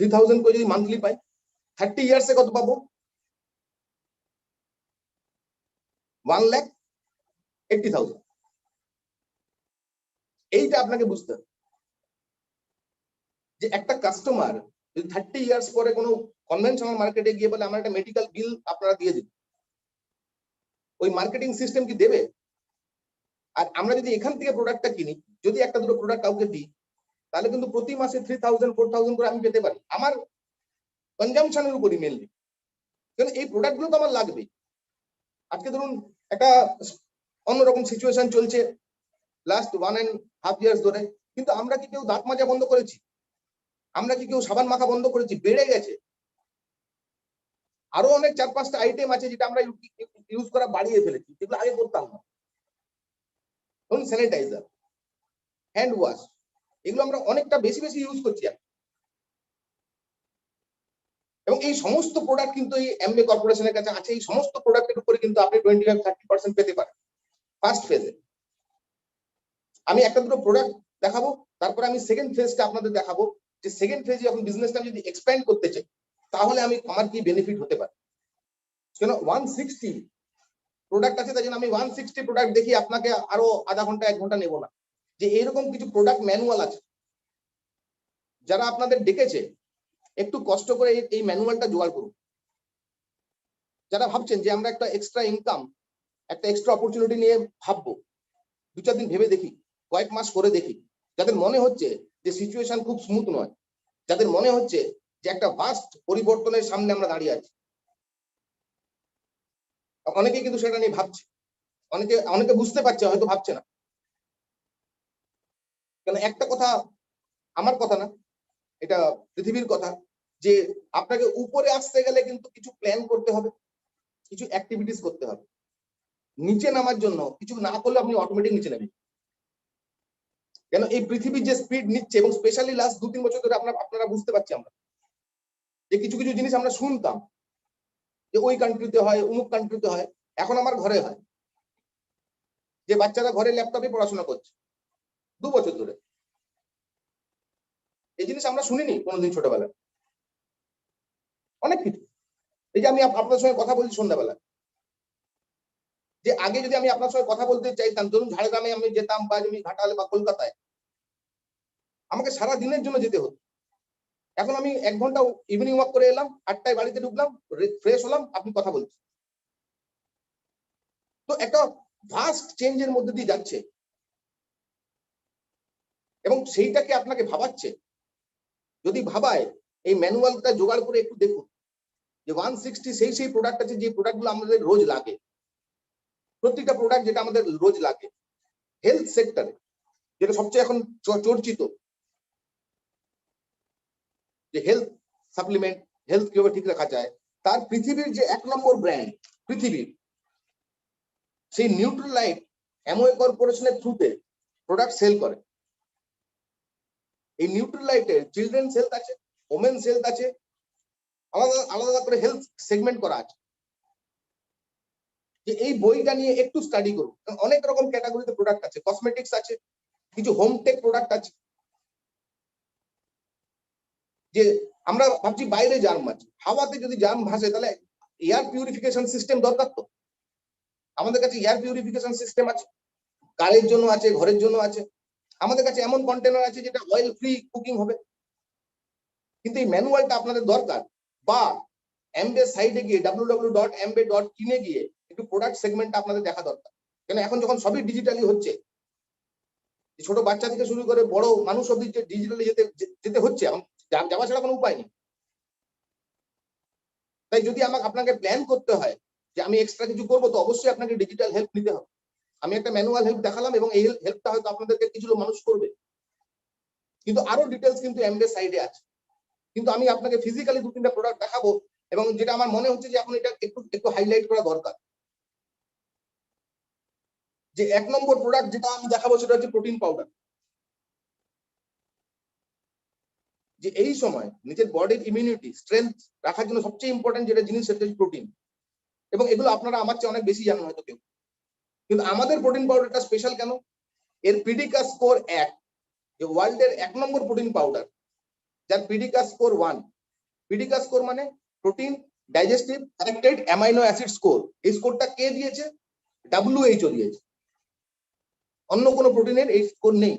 3,000 করে যদি মান্থলি পাই, 30 ইয়ার্সে কত পাবো? 1,80,000। এইটা আপনাকে বুঝতে হবে যে একটা কাস্টমার যদি 30 ইয়ার্স পরে কোনো কনভেনশনাল মার্কেটে গিয়ে বলে আমার একটা মেডিকেল বিল আপনারা দিয়ে দিন, ওই মার্কেটিং সিস্টেম কি দেবে? আর আমরা যদি এখান থেকে প্রোডাক্টটা কিনি, যদি একটা দুটো প্রোডাক্ট কাউকে দিই, তাহলে কিন্তু প্রতি মাসে 3,000 4,000 করে আমি পেতে পারি আমার কনজাম্পশনের উপরই মেনলি। কারণ এই প্রোডাক্টগুলো তো আমার লাগবে। আজকে ধরুন একটা অন্যরকম সিচুয়েশন চলছে লাস্ট 1.5 ইয়ার্স ধরে, কিন্তু আমরা কি কেউ দাঁত মাজা বন্ধ করেছি? আমরা কি কেউ সাবান মাখা বন্ধ করেছি? বেড়ে গেছে। আরো অনেক 4-5টা আইটেম আছে যেটা আমরা ইউজ করা বাড়িয়ে ফেলেছি, যেগুলো আগে করতাম না। ধরুন স্যানিটাইজার, হ্যান্ড ওয়াশ, এগুলো আমরা অনেকটা বেশি বেশি ইউজ করছি। এবং এই সমস্ত প্রোডাক্ট কিন্তু এই এমবে কর্পোরেশনের কাছে আছে। এই সমস্ত প্রোডাক্টের উপরে কিন্তু আপনি 25-30% পেতে পারেন ফার্স্ট ফেজে। আমি একটা দুটো প্রোডাক্ট দেখাবো, তারপরে আমি সেকেন্ড ফেজটা আপনাদের দেখাবো যে সেকেন্ড ফেজে যখন বিজনেসটা যদি এক্সপ্যান্ড করতে চাই তাহলে আমার কি বেনিফিট হতে পারে। কেন 160 প্রোডাক্ট আছে, তাই জন্য আমি 160 প্রোডাক্ট দেখি আপনাকে আরো আধা ঘন্টা 1 ঘন্টা নেব না। যে এরকম কিছু প্রোডাক্ট ম্যানুয়াল আছে, যারা আপনাদের ডেকেছে একটু কষ্ট করে এই ম্যানুয়ালটা জোগাড় করুন। যারা ভাবছেন যে আমরা একটা এক্সট্রা ইনকাম, একটা এক্সট্রা অপরচুনিটি নিয়ে ভাববো, 2-4 দিন ভেবে দেখি, কয়েক মাস করে দেখি। যাদের মনে হচ্ছে যে সিচুয়েশন খুব স্মুথ নয়, যাদের মনে হচ্ছে যে একটা ভাস্ট পরিবর্তনের সামনে আমরা দাঁড়িয়ে আছি, অনেকে কিন্তু সেটা নিয়ে ভাবছে, অনেকে বুঝতে পারছে, হয়তো ভাবছে না। কেন একটা কথা, আমার কথা না, এটা পৃথিবীর কথা, যে আপনাকে উপরে আসতে গেলে কিন্তু কিছু প্ল্যান করতে হবে, কিছু অ্যাক্টিভিটিস করতে হবে। নিচে নামার জন্য কিছু না করলে আপনি অটোমেটিক নিচে নেবেন। কেন এই পৃথিবীর যে স্পিড নিচ্ছে, এবং স্পেশালি লাস্ট 2-3 বছর ধরে আপনারা বুঝতে পারছি আমরা যে কিছু কিছু জিনিস আমরা শুনতাম যে ওই কান্ট্রিতে হয়, অমুক কান্ট্রিতে হয়, এখন আমার ঘরে হয়। যে বাচ্চারা ঘরে ল্যাপটপে পড়াশোনা করছে 2 বছর ধরে, এই জিনিস আমরা শুনিনি কোনোদিন ছোটবেলায়। অনেক কিছু, এই যে আমি আপনার সঙ্গে কথা বলছি সন্ধ্যাবেলা, যে আগে যদি আমি আপনার সঙ্গে কথা বলতে চাইতাম, ধরুন ঝাড়গ্রামে আমি যেতাম, বা আমি ঘাটালে বা কলকাতায়, আমাকে সারা দিনের জন্য যেতে হতো। এখন আমি 1 ঘন্টা ইভিনিং ওয়াক করে এলাম, 8টায় বাড়িতে ঢুকলাম, ফ্রেশ হলাম, আপনি কথা বলছেন। তো একটা ভাস্ট চেঞ্জের মধ্যে দিয়ে যাচ্ছে, এবং সেইটাকে আপনাকে ভাবাচ্ছে। যদি ভাবায়, এই ম্যানুয়ালটা জোগাড় করে একটু দেখুন যে 160 সেই প্রোডাক্ট আছে, যে প্রোডাক্টগুলো আমাদের রোজ লাগে। প্রত্যেকটা প্রোডাক্ট যেটা আমাদের রোজ লাগে হেলথ সেক্টরে, যেটা সবচেয়ে এখন চর্চিত, যে হেলথ সাপ্লিমেন্ট, হেলথ কিভাবে ঠিক রাখা যায়, তার পৃথিবীর যে 1 নম্বর ব্র্যান্ড পৃথিবীর, সেই নিউট্রালাইট অ্যামওয়ে কর্পোরেশনের থ্রুতে প্রোডাক্ট সেল করে। এই নিউট্রালাইটের চিলড্রেন্স হেলথ আছে, ওমেন্স হেলথ আছে, আলাদা আলাদা করে হেলথ সেগমেন্ট করা আছে। যে এই বইটা নিয়ে একটু স্টাডি করুন, অনেক রকম ক্যাটাগরিতে প্রোডাক্ট আছে, কসমেটিক্স আছে, কিছু হোম টেক প্রোডাক্ট আছে। যে আমরা ভাবছি বাইরে জার্ম আছে, হাওয়াতে যদি জার্ম ভাসে তাহলে এয়ার পিউরিফিকেশন সিস্টেম দরকার। তো আমাদের কাছে এয়ার পিউরিফিকেশন সিস্টেম আছে, কারের জন্য আছে, ঘরের জন্য আছে। আমাদের কাছে এমন কন্টেনার আছে যেটা অয়েল ফ্রি কুকিং হবে। কিন্তু এই ম্যানুয়ালটা আপনাদের দরকার, বা এমবে সাইটে গিয়ে www.ambe.in এ গিয়ে একটু প্রোডাক্ট সেগমেন্টটা আপনাদের দেখা দরকার। কেন এখন যখন সবই ডিজিটালি হচ্ছে, ছোট বাচ্চা থেকে শুরু করে বড় মানুষ অব্দি যে ডিজিটালি যেতে হচ্ছে, এখন যাওয়া ছাড়া কোনো উপায় নেই। তাই যদি আপনাকে প্ল্যান করতে হয় যে আমি এক্সট্রা কিছু করবো, তো অবশ্যই আপনাকে ডিজিটাল হেল্প নিতে হবে। আমি একটা ম্যানুয়াল হেল্প দেখালাম এবং এই হেল্পটা হয়তো আপনাদেরকে কিছু মানুষ করবে, কিন্তু আরো ডিটেলস কিন্তু এমবের সাইডে আছে। কিন্তু আমি আপনাকে ফিজিক্যালি 2-3টা প্রোডাক্ট দেখাবো, এবং যেটা আমার মনে হচ্ছে যে এখন এটা একটু হাইলাইট করা দরকার। যে 1 নম্বর প্রোডাক্ট যেটা আমি দেখাবো সেটা হচ্ছে প্রোটিন পাউডার। যে এই সময় নিজের বডির ইমিউনিটি স্ট্রেংথ রাখার জন্য সবচেয়ে ইম্পর্টেন্ট যেটা জিনিস সেটা হচ্ছে প্রোটিন। এবং এগুলো আপনারা আমার চেয়ে অনেক বেশি জানেন হয়তো কেউ, কিন্তু আমাদের প্রোটিন পাউডারটা স্পেশাল কেন? এর পিডিকা স্কোর 1, যে ওয়ার্ল্ডের 1 নম্বর প্রোটিন পাউডার, যার পিডিকা স্কোর 1। পিডিকা স্কোর মানে protein digestive corrected amino acid score. এই স্কোরটা কে দিয়েছে? WHO দিয়েছে। অন্য কোনো প্রোটিনের এই স্কোর নেই।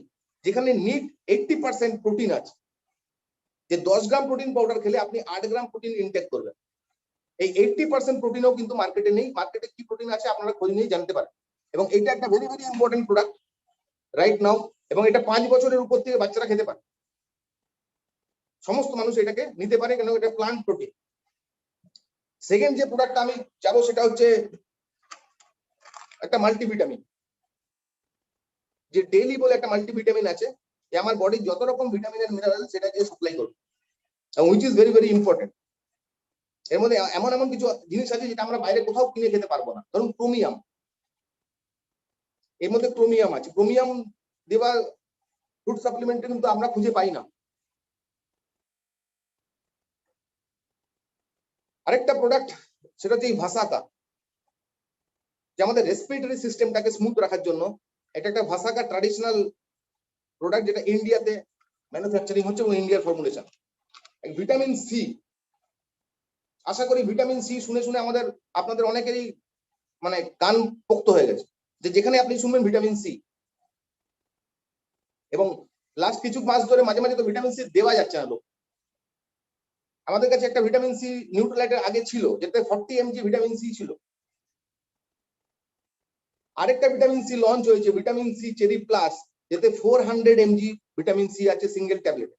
যেখানে নিট 80% প্রোটিন আছে, যে 10 গ্রাম প্রোটিন পাউডার খেলে আপনি 8 গ্রাম প্রোটিন ইনটেক করবেন। এই 80% প্রোটিনও কিন্তু মার্কেটে নেই। মার্কেটে কি প্রোটিন আছে আপনারা খোঁজ নিয়ে জানতে পারেন। এবং এটা একটা very very important product right now. এবং এটা 5 বছরের উপর থেকে বাচ্চারা খেতে পারে, সমস্ত মানুষ এটাকে নিতে পারে, কেন এটা প্লান্ট প্রোটিন। সেকেন্ড যে প্রোডাক্টটা আমি যাবো সেটা হচ্ছে একটা মাল্টিভিটামিন। যে ডেইলি বলে একটা মাল্টিভিটামিন আছে, যে আমার বডির যত রকম ভিটামিন এর মিনারেল সেটাকে সাপ্লাই করবে, এবং which is very very important. এর মধ্যে এমন এমন কিছু জিনিস আছে যেটা আমরা বাইরে কোথাও কিনে খেতে পারবো না। ধরুন ক্রোমিয়াম, এর মধ্যে ক্রোমিয়াম আছে। ক্রোমিয়াম দেওয়া ফুড সাপ্লিমেন্টে কিন্তু আমরা খুঁজে পাই না। আরেকটা প্রোডাক্ট সেটা হচ্ছে ভাসাকা, যে আমাদের রেসপিরেটরি সিস্টেমটাকে স্মুথ রাখার জন্য। এটা একটা ভাসাকা ট্র্যাডিশনাল প্রোডাক্ট, যেটা ইন্ডিয়াতে ম্যানুফ্যাকচারিং হচ্ছে এবং ইন্ডিয়ার ফর্মুলেশন। ভিটামিন সি, আশা করি ভিটামিন সি শুনে শুনে আপনাদের অনেকেরই মানে কান পোক্ত হয়ে গেছে, যে যেখানে আপনি শুনবেন ভিটামিন সি। এবং লাস্ট কিছু মাস ধরে মাঝে মাঝে তো ভিটামিন সি দেওয়া যাচ্ছে না লোক। আমাদের কাছে একটা ভিটামিন সি নিউট্রালাইটের আগে ছিল, যেতে 40 mg ভিটামিন সি ছিল। আরেকটা ভিটামিন সি লঞ্চ হয়েছে, ভিটামিন সি চেরি প্লাস, যেতে 400 mg ভিটামিন সি আছে সিঙ্গেল ট্যাবলেট।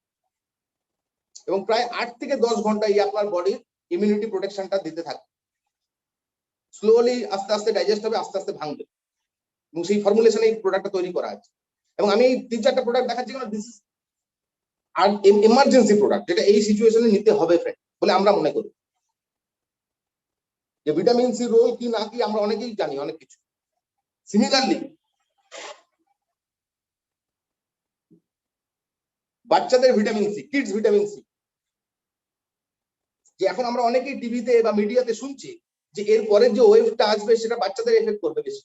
এবং প্রায় 8 থেকে 10 ঘন্টা আপনার বডির ইমিউনিটি প্রোটেকশনটা দিতে থাকে। স্লোলি আস্তে আস্তে ডাইজেস্ট হবে, আস্তে আস্তে ভাঙবে, এবং সেই ফর্মুলেশনে এই প্রোডাক্টটা তৈরি করা আছে। এবং আমি 3-4টা প্রোডাক্ট দেখাচ্ছি কারণ দিস আর এমার্জেন্সি প্রোডাক্ট, যেটা এই সিচুয়েশনে নিতে হবে ফ্রেন্ড বলে আমরা মনে করি। যে ভিটামিন সি রোল কি না কি আমরা অনেকেই জানি অনেক কিছু। সিমিলারলি বাচ্চাদের vitamin C, kids vitamin C, যে এখন আমরা অনেকেই টিভিতে বা মিডিয়াতে শুনছি যে এর পরের যে ওয়েভটা আসবে সেটা বাচ্চাদের এফেক্ট করবে বেশি।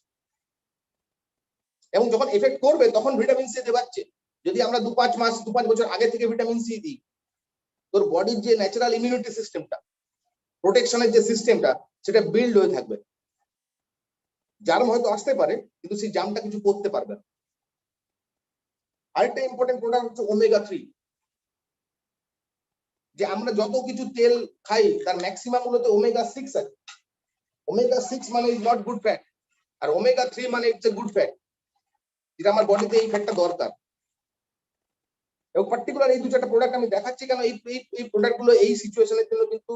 এবং যখন এফেক্ট করবে তখন ভিটামিন সি দেওয়াচ্ছে। যদি আমরা 2-5 বছর আগে থেকে ভিটামিন সি দিই, তোর বডির যে ন্যাচারাল ইমিউনিটি সিস্টেমটা, প্রোটেকশনের যে সিস্টেমটা, সেটা বিল্ড হয়ে থাকবে। জার্ম হয়তো আসতে পারে, কিন্তু সেই জার্মটা কিছু করতে পারবে না। আরেকটা ইম্পর্টেন্ট প্রোডাক্ট হচ্ছে ওমেগা 3, যে আমরা যত কিছু তেল খাই তার ম্যাক্সিমাম মূলত ওমেগা 6 আছে। ওমেগা 6 মানে ইজ নট গুড ফ্যাট, আর ওমেগা 3 মানে ইটস এ গুড ফ্যাট, যেটা আমার বডিতে এই ফ্যাটটা দরকার। এবং পার্টিকুলার এই 2-4টা প্রোডাক্ট আমি দেখাচ্ছি কেন এই প্রোডাক্টগুলো এই সিচুয়েশনের জন্য কিন্তু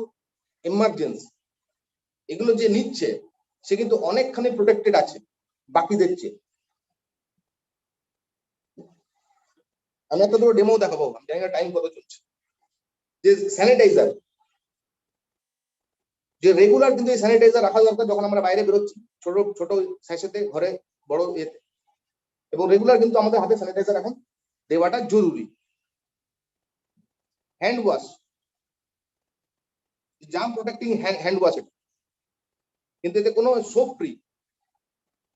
এমার্জেন্সি। এগুলো যে নিচ্ছে সে কিন্তু অনেকখানি প্রোটেক্টেড আছে বাকিদের চেয়ে। আমি একটা দুটো ডেমো দেখাবো, আমি জানি না টাইম কত চলছে। যে স্যানিটাইজার, যে রেগুলার কিন্তু এই স্যানিটাইজার রাখা দরকার যখন আমরা বাইরে বেরোচ্ছি, ছোট ছোট স্যাশেতে, ঘরে বড় এতে। এবং রেগুলার কিন্তু আমাদের হাতে স্যানিটাইজার এখন দেওয়াটা জরুরি। Hand wash, germ protecting hand wash, কিন্তু এতে কোনো সোপ ফ্রি।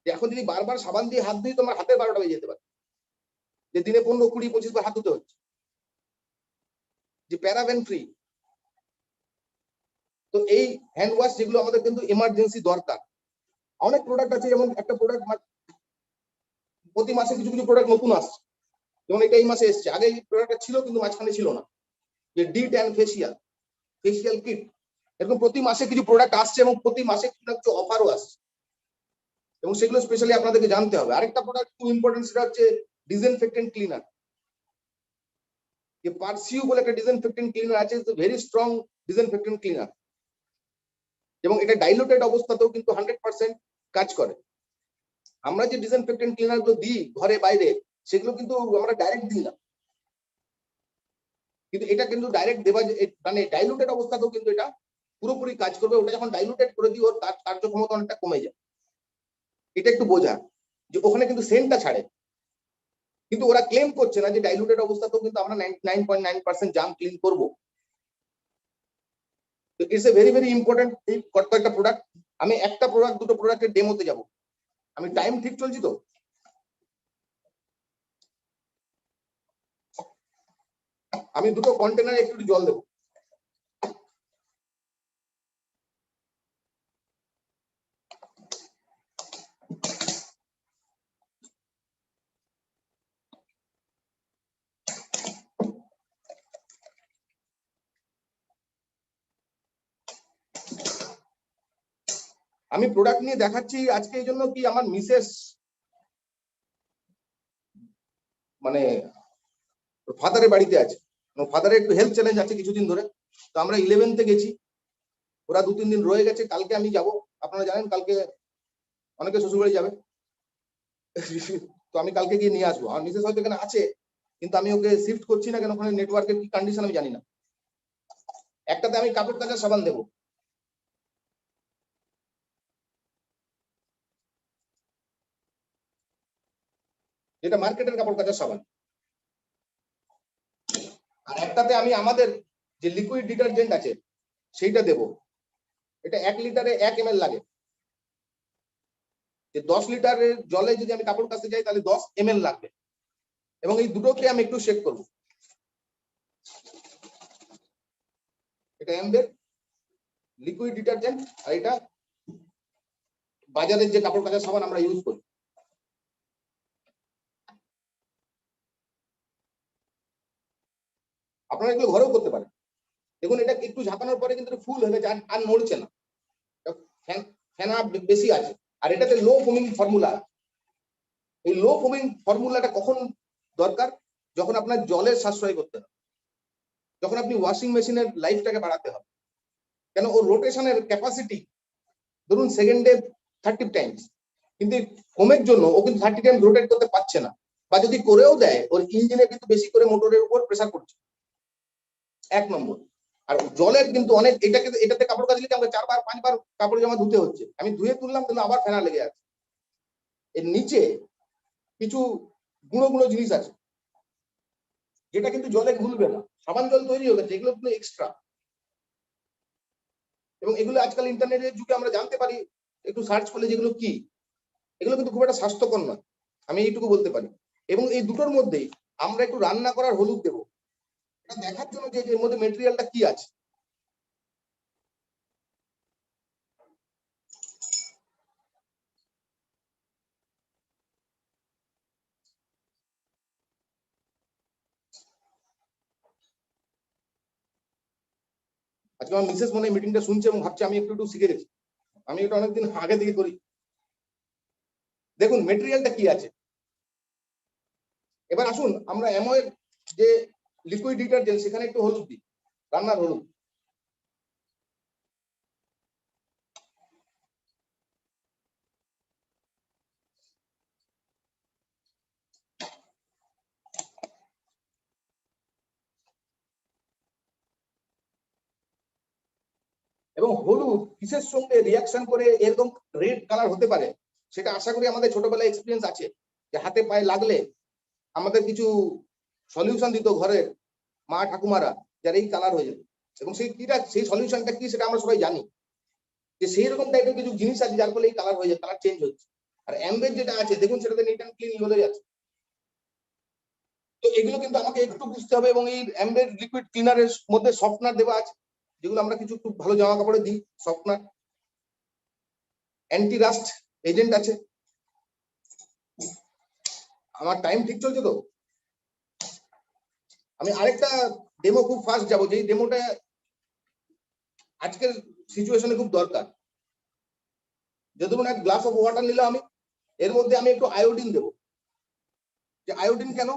এখন যদি বারবার সাবান দিয়ে হাত দিই তোমার হাতে 12টা বেজে যেতে পারে, যে দিনে 15, 20, 25 বার হাত ধুতে হচ্ছে। যে প্যারাবেন ফ্রি। তো এই হ্যান্ড ওয়াশ যেগুলো আমাদের কিন্তু এমার্জেন্সি দরকার। অনেক প্রোডাক্ট আছে, যেমন একটা প্রোডাক্ট প্রতি মাসে কিছু কিছু প্রোডাক্ট নতুন আসছে, যেমন এটা এই মাসে এসছে। আগে এই প্রোডাক্টটা ছিল কিন্তু মাঝখানে ছিল না, যে D10 ফেসিয়াল কিট। এরকম প্রতি মাসে কিছু প্রোডাক্ট আসছে এবং প্রতি মাসে কিছু অফারও আসছে, এবং সেগুলো স্পেশালি আপনাদেরকে জানতে হবে। আরেকটা প্রোডাক্ট খুব ইম্পর্টেন্ট, সেটা হচ্ছে ডিসইনফেক্টেন্ট ক্লিনার। যে পারসিউ বলে একটা ডিসইনফেক্টেন্ট ক্লিনার আছে, ভেরি স্ট্রং ডিসইনফেক্টেন্ট ক্লিনার। এবং এটা ডাইলুটেড অবস্থাতেও কিন্তু 100% কাজ করে। আমরা যে ডিসইনফেক্টেন্ট ক্লিনার গুলো দিই ঘরে বাইরে, সেগুলো কিন্তু আমরা ডাইরেক্ট দিই না, কিন্তু এটা কিন্তু ডাইরেক্ট দেওয়া মানে ডাইলুটেড অবস্থাতেও কিন্তু এটা পুরোপুরি কাজ করবে। ওটা যখন ডাইলুটেড করে দিই ওর কার্যক্ষমতা অনেকটা কমে যায়। এটা একটু বোঝা যে ওখানে কিন্তু সেন্টটা ছাড়ে, কিন্তু ওরা ক্লেম করছে না যে ডাইলুটেড অবস্থাতেও কিন্তু আমরা 99.9% জাম ক্লিন করবো। তো it's a very very important একটা প্রোডাক্ট। আমি একটা প্রোডাক্ট দুটো প্রোডাক্টের ডেমোতে যাব। আমি টাইম ঠিক চলছি তো? আমি দুটো কন্টেনারে একটু জল দেবো। আমি প্রোডাক্ট নিয়ে দেখাচ্ছি আজকে এই জন্য কি আমার মিসেস মানে ফাদারের বাড়িতে আছে, ফাদারের একটু হেলথ চ্যালেঞ্জ আছে কিছুদিন ধরে। তো আমরা 11th গেছি, ওরা 2-3 দিন রয়ে গেছে, কালকে আমি যাব। আপনারা জানেন কালকে অনেকে শ্বশুরবাড়ি যাবে, তো আমি কালকে গিয়ে নিয়ে আসবো। আমার মিসেস হয়তো এখানে আছে, কিন্তু আমি ওকে শিফট করছি না কেন, ওখানে নেটওয়ার্কের কি কন্ডিশন আমি জানি না। একটাতে আমি কাপড় কাচার সাবান দেবো, যেটা মার্কেটের কাপড় কাচার সাবান, আর একটাতে আমি আমাদের যে লিকুইড ডিটারজেন্ট আছে সেইটা দেবো। এটা 1 লিটারে 1 ml লাগে। যে 10 লিটারের জলে যদি আমি কাপড় কাচতে যাই তাহলে 10 ml লাগবে, এবং এই দুটোকে আমি একটু শেক করবো। এটা এমবের লিকুইড ডিটারজেন্ট, আর এটা বাজারের যে কাপড় কাচার সাবান আমরা ইউজ করি। আপনারা এগুলো ঘরেও করতে পারেন। দেখুন এটা একটু ঝাঁকানোর পরে কিন্তু ফুল হয়ে গেছে, আর নড়ছে না, ফেনা বেশি আছে। আর এটাতে লো ফোমিং ফর্মুলা। এই লো ফোমিং ফর্মুলাটা কখন দরকার? যখন আপনার জলের সাশ্রয় করতে হবে, যখন আপনি ওয়াশিং মেশিনের লাইফটাকে বাড়াতে হবে। কেন, ওর রোটেশনের ক্যাপাসিটি ধরুন সেকেন্ডে 30 টাইমস, কিন্তু ফোমের জন্য ও কিন্তু 30 টাইম রোটেট করতে পারছে না, বা যদি করেও দেয় ওর ইঞ্জিনে কিন্তু বেশি করে মোটরের উপর প্রেসার পড়ছে। 1 নম্বর। আর জলের কিন্তু অনেক, এটাতে কাপড় কাচলে কি আমাকে 4 বার 5 বার কাপড় জামা ধুতে হচ্ছে, আমি ধুয়ে তুললাম কিন্তু আবার ফেনা লেগে আছে। এর নিচে কিছু গুঁড়ো গুঁড়ো জিনিস আছে যেটা কিন্তু জলে ঘুলবে না, সাবান জল তৈরি হয়ে গেছে, এগুলো কিন্তু এক্সট্রা। এবং এগুলো আজকাল ইন্টারনেটের যুগে আমরা জানতে পারি একটু সার্চ করলে যেগুলো কি, এগুলো কিন্তু খুব একটা স্বাস্থ্যকর নয়, আমি এইটুকু বলতে পারি। এবং এই দুটোর মধ্যেই আমরা একটু রান্না করার হলুদ দেবো, এটা দেখার জন্য যে এর মধ্যে মেটেরিয়ালটা কি আছে। আজকে আমার মিসেস মনে মিটিংটা শুনছে এবং ভাবছে আমি একটু শিখে গেছি, আমি এটা অনেকদিন আগে থেকে করি। দেখুন মেটেরিয়ালটা কি আছে। এবার আসুন আমরা অ্যামোয়ের যে লিকুইড ডিটারজেন্ট সেখানে একটু হলুদ দিই, রান্নার হলুদ। এবং হলুদ কিসের সঙ্গে রিয়াকশন করে এরকম রেড কালার হতে পারে সেটা আশা করি আমাদের ছোটবেলায় এক্সপিরিয়েন্স আছে, যে হাতে পায়ে লাগলে আমাদের কিছু সলিউশন দিত ঘরের মা ঠাকুমারা, যার এই কালার হয়ে যেত। এবং সেই সলিউশনটা কি সেটা আমরা সবাই জানি, যে সেই রকম টাইপের কিছু জিনিস আছে যার ফলে এই কালার হয়ে যায়, কালার চেঞ্জ হচ্ছে। আর অ্যাম্বের যেটা আছে দেখুন সেটাতে নিট অ্যান্ড ক্লিন হয়ে যাচ্ছে। তো এগুলো কিন্তু আমাকে একটু বুঝতে হবে। এবং এই অ্যাম্বের লিকুইড ক্লিনারের মধ্যে সফটনার দেওয়া আছে, যেগুলো আমরা কিছু খুব ভালো জামা কাপড়ে দিই। সফটনার, অ্যান্টি রাস্ট এজেন্ট আছে। আমার টাইম ঠিক চলছে তো? আমি আরেকটা ডেমো খুব ফাস্ট যাবো, যেই ডেমোটা আজকের সিচুয়েশনে খুব দরকার। যে ধরুন এক গ্লাস অফ ওয়াটার নিলাম আমি, এর মধ্যে আমি একটু আয়োডিন দেবো। যে আয়োডিন কেন?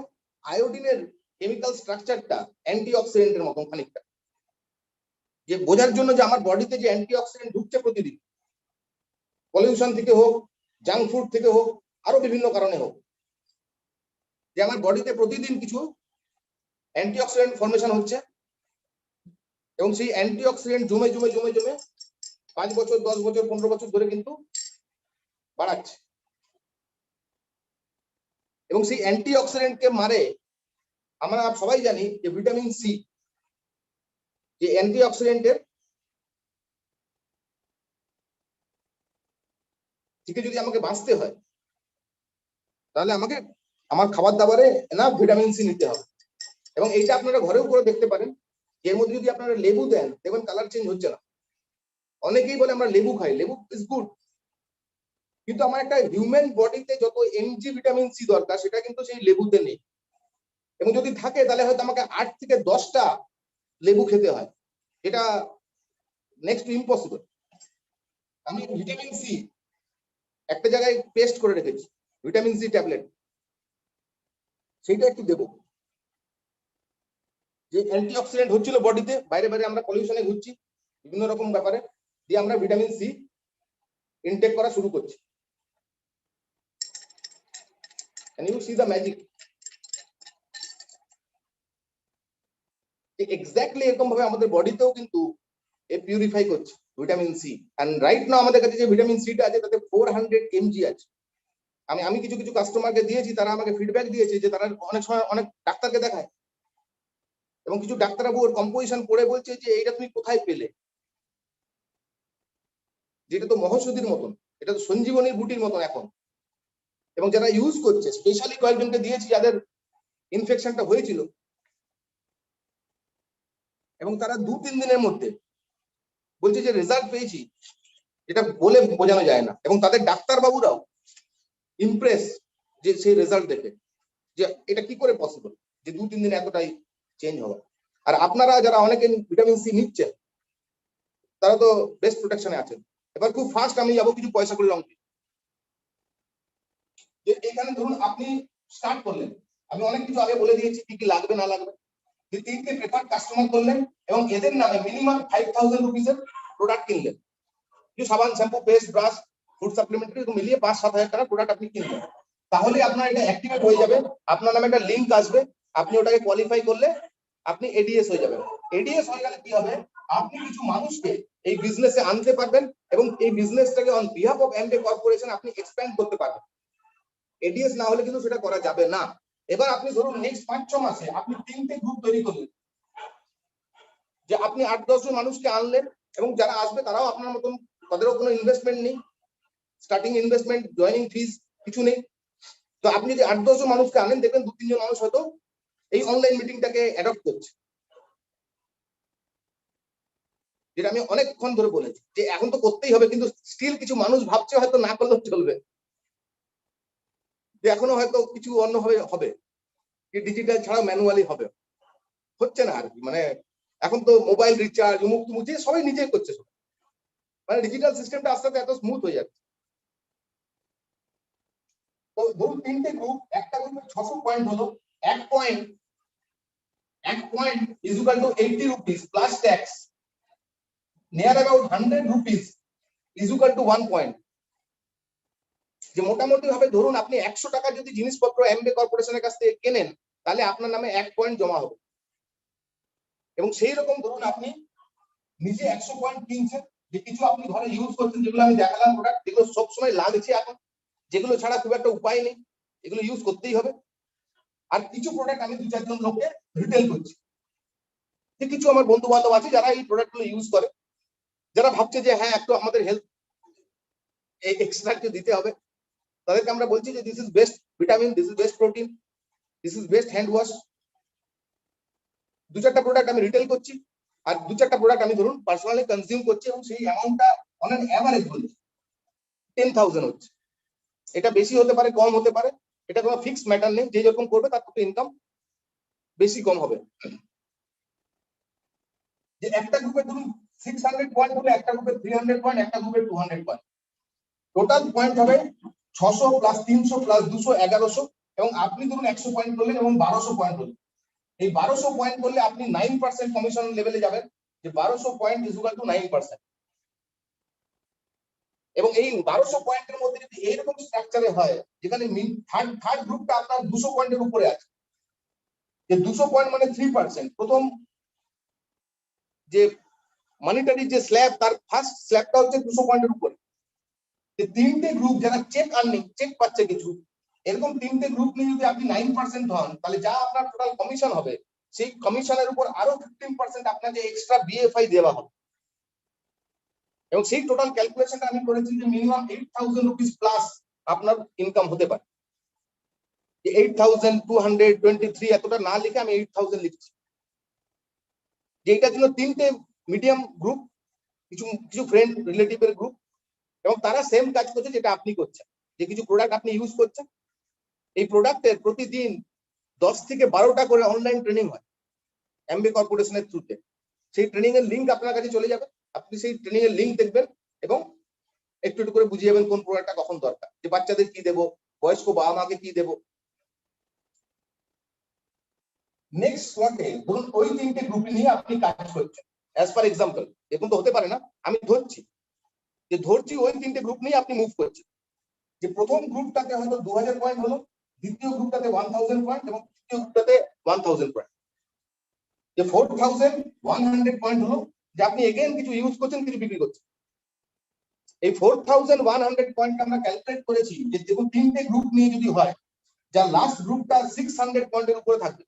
আয়োডিনের কেমিক্যাল স্ট্রাকচারটা অ্যান্টি অক্সিডেন্টের মতন খানিকটা। যে বোঝার জন্য যে আমার বডিতে যে অ্যান্টিঅক্সিডেন্ট ঢুকছে প্রতিদিন, পলিউশন থেকে হোক, জাঙ্ক ফুড থেকে হোক, আরো বিভিন্ন কারণে হোক, যে আমার বডিতে প্রতিদিন কিছু অ্যান্টিঅক্সিডেন্ট ফর্মেশন হচ্ছে এবং সেই অ্যান্টিঅক্সিডেন্ট জমে জমে জমে জমে 5 বছর 10 বছর 15 বছর ধরে কিন্তু বাড়াচ্ছে। এবং সেই অ্যান্টিঅক্সিডেন্টকে মারে, আমরা সবাই জানি যে ভিটামিন সি, যে অ্যান্টিঅক্সিডেন্টের থেকে যদি আমাকে বাঁচতে হয় তাহলে আমাকে আমার খাবার দাবারে না ভিটামিন সি নিতে হবে। এবং এইটা আপনারা ঘরেও করে দেখতে পারেন, এর মধ্যে যদি আপনারা লেবু দেন দেখবেন কালার চেঞ্জ হচ্ছে না। অনেকেই বলে আমরা লেবু খাই, লেবু ইজ গুড, কিন্তু আমার একটা হিউম্যান বডিতে যত এমজি ভিটামিন সি দরকার সেটা কিন্তু সেই লেবুতে নেই। এবং যদি থাকে তাহলে হয়তো আমাকে 8 থেকে 10টা লেবু খেতে হয়, এটা নেক্সট টু ইম্পসিবল। আমি ভিটামিন সি একটা জায়গায় পেস্ট করে রেখেছি, ভিটামিন সি ট্যাবলেট, সেইটা একটু দেবো। যে অ্যান্টিঅক্সিডেন্ট হচ্ছিল বডিতে, বাইরে বাইরে আমরা পলিউশনে ঘুরছি বিভিন্ন রকম ব্যাপারে, দিয়ে আমরা ভিটামিন সি ইনটেক করা শুরু করছি। Can you see the magic? Exactly এরকম ভাবে আমাদের বডিতেও কিন্তু পিউরিফাই করছে vitamin C. And right now আমাদের কাছে যে ভিটামিন সিটা আছে তাতে 400 mg আছে। আমি কিছু কিছু কাস্টমারকে দিয়েছি, তারা আমাকে ফিডব্যাক দিয়েছে যে তারা অনেক সময় অনেক ডাক্তারকে দেখায় এবং কিছু ডাক্তারবাবু ওর কম্পোজিশন পড়ে বলছে যে এইটা তুমি কোথায় পেলে, যেটা তো মহৌষধির মতন, এটা তো সঞ্জীবনীর বুটির মতন এখন। এবং যারা ইউজ করছে, স্পেশালি কয়েকজনকে দিয়েছি যাদের ইনফেকশনটা হয়েছিল, এবং তারা 2-3 দিনের মধ্যে বলছে যে রেজাল্ট পেয়েছি, এটা বলে বোঝানো যায় না। এবং তাদের ডাক্তারবাবুরাও ইমপ্রেস যে সেই রেজাল্ট দেখে, যে এটা কি করে পসিবল যে 2-3 দিনে এতটাই চেঞ্জ হওয়া। আর আপনারা যারা অনেকে ভিটামিন সি নিচ্ছেন তারা তো বেস্ট প্রোটেকশনে আছেন। এবার খুব ফাস্ট আমি যাবো কিছু পয়সা করে অঙ্কে। যে এখানে ধরুন আপনি স্টার্ট করলেন, আমি অনেক কিছু আগে বলে দিয়েছি কি কি লাগবে না লাগবে, যে 3টে প্রেফার্ড কাস্টমার করলেন এবং এদের নামে মিনিমাম 5000 রুপিসের প্রোডাক্ট কিনলেন। যে সাবান, shampoo, paste, brush, food supplementary মিলিয়ে 5-7 হাজার টাকার প্রোডাক্ট আপনি কিনবেন। তাহলে আপনার এটা অ্যাক্টিভেট হয়ে যাবে, আপনার নামে একটা লিঙ্ক আসবে, আপনি ওটাকে কোয়ালিফাই করলে আপনি এডিএস হয়ে যাবেন। এডিএস হয়ে গেলে কি হবে, আপনি কিছু মানুষকে এই বিজনেসে আনতে পারবেন এবং এই বিজনেসটাকে অন বিহাফ অফ এমডে কর্পোরেশন আপনি এক্সপ্যান্ড করতে পারবেন। এডিএস না হলে কিন্তু সেটা করা যাবে না। এবার আপনি ধরুন নেক্সট 5-6 মাসে আপনি 3টে গ্রুপ তৈরি করলেন, যে আপনি 8-10 জন মানুষকে আনলেন এবং যারা আসবে তারাও আপনার মতন, তাদেরও কোনো ইনভেস্টমেন্ট নেই, স্টার্টিং ইনভেস্টমেন্ট, জয়েনিং ফিস কিছু নেই। তো আপনি যদি 8-10 জন মানুষকে আনেন দেখবেন 2-3 জন মানুষ হয়তো এই অনলাইন মিটিংটাকে অ্যাডপ্ট করছে। যেটা আমি অনেকক্ষণ ধরে বলেছি যে এখন তো করতেই হবে, কিন্তু স্টিল কিছু মানুষ ভাবছে হয়তো না করলেও চলবে, যে এখনো হয়তো কিছু অন্যভাবে হবে, কি ডিজিটাল ছাড়া ম্যানুয়ালি হবে, হচ্ছে না আর কি। মানে এখন তো মোবাইল রিচার্জ, মুখ মুছে সবাই নিজেই করছে, মানে ডিজিটাল সিস্টেমটা আস্তে আস্তে এত স্মুথ হয়ে যাচ্ছে। তো ধরুন 3টে গ্রুপ, একটা গ্রুপে 600 পয়েন্ট হলো, এক point is equal to 80 rupees plus tax, near about 100 rupees is equal to 1 point. যে মোটামুটি ভাবে ধরুন আপনি 100 টাকা যদি জিনিসপত্র এমবে কর্পোরেশনের কাছ থেকে কেনেন তাহলে আপনার নামে 1 পয়েন্ট জমা হবে। এবং সেই রকম ধরুন আপনি নিজে 100 পয়েন্ট কিনছেন, যে কিছু আপনি ঘরে ইউজ করছেন, যেগুলো আমি দেখালাম প্রোডাক্ট, যেগুলো সবসময় লাগছে এখন, যেগুলো ছাড়া খুব একটা উপায় নেই, এগুলো ইউজ করতেই হবে। আর কিছু প্রোডাক্ট আমি 2-4 জন লোককে রিটেল করছি, যে কিছু আমার বন্ধু বান্ধব আছে যারা এই প্রোডাক্টগুলো ইউজ করে, যারা ভাবছে যে হ্যাঁ একটু আমাদের হেলথ এক্সট্রা একটু দিতে হবে, তাদেরকে আমরা বলছি যে this is best vitamin, this is best protein, this is best hand wash. 2-4টা প্রোডাক্ট আমি রিটেল করছি আর 2-4টা প্রোডাক্ট আমি ধরুন পার্সোনালি কনজিউম করছি, এবং সেই অ্যামাউন্টটা অন অ্যান এভারেজ বলছি 10,000 হচ্ছে। এটা বেশি হতে পারে, কম হতে পারে, এটা কোনো ফিক্সড ম্যাটার নেই, যে যখন করবে তার তো ইনকাম বেশি কম হবে। যে একটা গ্রুপে ধরুন 600 পয়েন্ট হলে, একটা গ্রুপে 300 পয়েন্ট, একটা গ্রুপে 200 পয়েন্ট, টোটাল পয়েন্ট হবে 600 প্লাস 300 প্লাস 200 1100। এবং আপনি ধরুন 100 পয়েন্ট করলেন এবং 1200 পয়েন্ট হলেন, এই 1200 পয়েন্ট করলে আপনি 9% কমিশন লেভেলে যাবেন, যে 1200 পয়েন্ট ইজ ইকুয়াল টু 9%। এবং এই 1200 পয়েন্টের মধ্যে যদি এইরকম স্ট্রাকচারে হয় যেখানে থার্ড গ্রুপটা আপনার 200 পয়েন্টের উপরে আছে, যে 200 পয়েন্ট মানে 3%, প্রথম যে মনিটারি যে স্ল্যাব তার ফার্স্ট স্ল্যাবটা হচ্ছে 200 পয়েন্টের উপরে। যে তিনটে গ্রুপ যারা চেক আর্নিং, চেক পাচ্ছে কিছু, এরকম তিনটে গ্রুপ নিয়ে যদি আপনি 9% হন, তাহলে যা আপনার টোটাল কমিশন হবে সেই কমিশনের উপর আরো 15% আপনাকে এক্সট্রা বিএফআই দেওয়া হবে। এবং সেই টোটাল ক্যালকুলেশনটা আমি করেছি যে মিনিমাম 8000 রুপিস প্লাস আপনার ইনকাম হতে পারে। 8223 এতটা না লিখে আমি 8000 লিখছি, যে এটার জন্য তিনটে মিডিয়াম গ্রুপ, কিছু ফ্রেন্ড রিলেটিভের গ্রুপ, এবং তারা সেম কাজ করছে যেটা আপনি করছেন। যে কিছু প্রোডাক্ট আপনি ইউজ করছেন, এই প্রোডাক্টের প্রতিদিন 10 থেকে 12টা করে অনলাইন ট্রেনিং হয় এমবে কর্পোরেশনের থ্রুতে। সেই ট্রেনিং এর লিঙ্ক আপনার কাছে চলে যাবে, আপনি সেই ট্রেনিং এর লিঙ্ক দেখবেন এবং একটু একটু করে বুঝিয়ে যাবেন কোন প্রোডাক্টটা কখন দরকার, যে বাচ্চাদের কি দেবো, বয়স্ক বাবা মাকে কি দেবো। নেক্সট ওয়ার্ডে ধরুন ওই তিনটে গ্রুপ নিয়ে আপনি কাজ করছেন, অ্যাজ পার এক্সাম্পল, এখন তো হতে পারে না, আমি ধরছি ওই তিনটে গ্রুপ নিয়ে আপনি মুভ করছেন। যে প্রথম গ্রুপটাতে হয়তো 2000 পয়েন্ট হলো, দ্বিতীয় গ্রুপটাতে 1000 পয়েন্ট, এবং তৃতীয় গ্রুপটাতে 1000 পয়েন্ট। যে 4100 পয়েন্ট হলো, যে আপনি এগেইন কিছু ইউজ করছেন, কিছু বিক্রি করছেন। এই 4100 পয়েন্ট আমরা ক্যালকুলেট করেছি যে দেখুন তিনটে গ্রুপ নিয়ে যদি হয়, যা লাস্ট গ্রুপটা 600 পয়েন্টের উপরে থাকবে,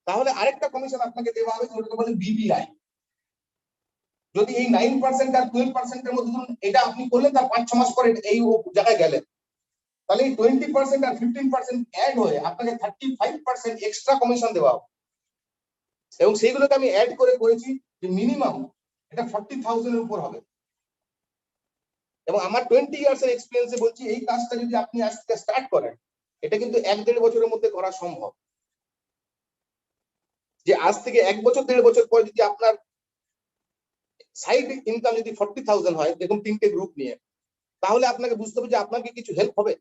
তাহলে আরেকটা কমিশন আপনাকে দেওয়া হবে, যেটাকে বলে বিবিআই। যদি এই 9% আর 12% এর মধ্যে ধরুন এটা আপনি করলেন, তার 5-6 মাস পরে এই জায়গায় গেলেন, তাহলে এই 20% আর 15% অ্যাড হয়ে আপনাকে 35% এক্সট্রা কমিশন দেওয়া হবে। এবং সেইগুলোকে আমি অ্যাড করেছি যে মিনিমাম এটা 40,000 এর উপর হবে। এবং আমার 20 ইয়ার্স এর এক্সপেরিয়েন্সে বলছি, এই কাজটা যদি আপনি আজ থেকে স্টার্ট করেন, এটা কিন্তু 1-1.5 বছরের মধ্যে করা সম্ভব। যে আজ থেকে 1 বছর 1.5 বছর পরে যদি আপনার সাইড ইনকাম যদি 40,000 হয়, দেখুন তিনটে গ্রুপ নিয়ে, তাহলে আপনাকে বুঝতে হবে যে আপনাকে কিছু হেল্প হবে।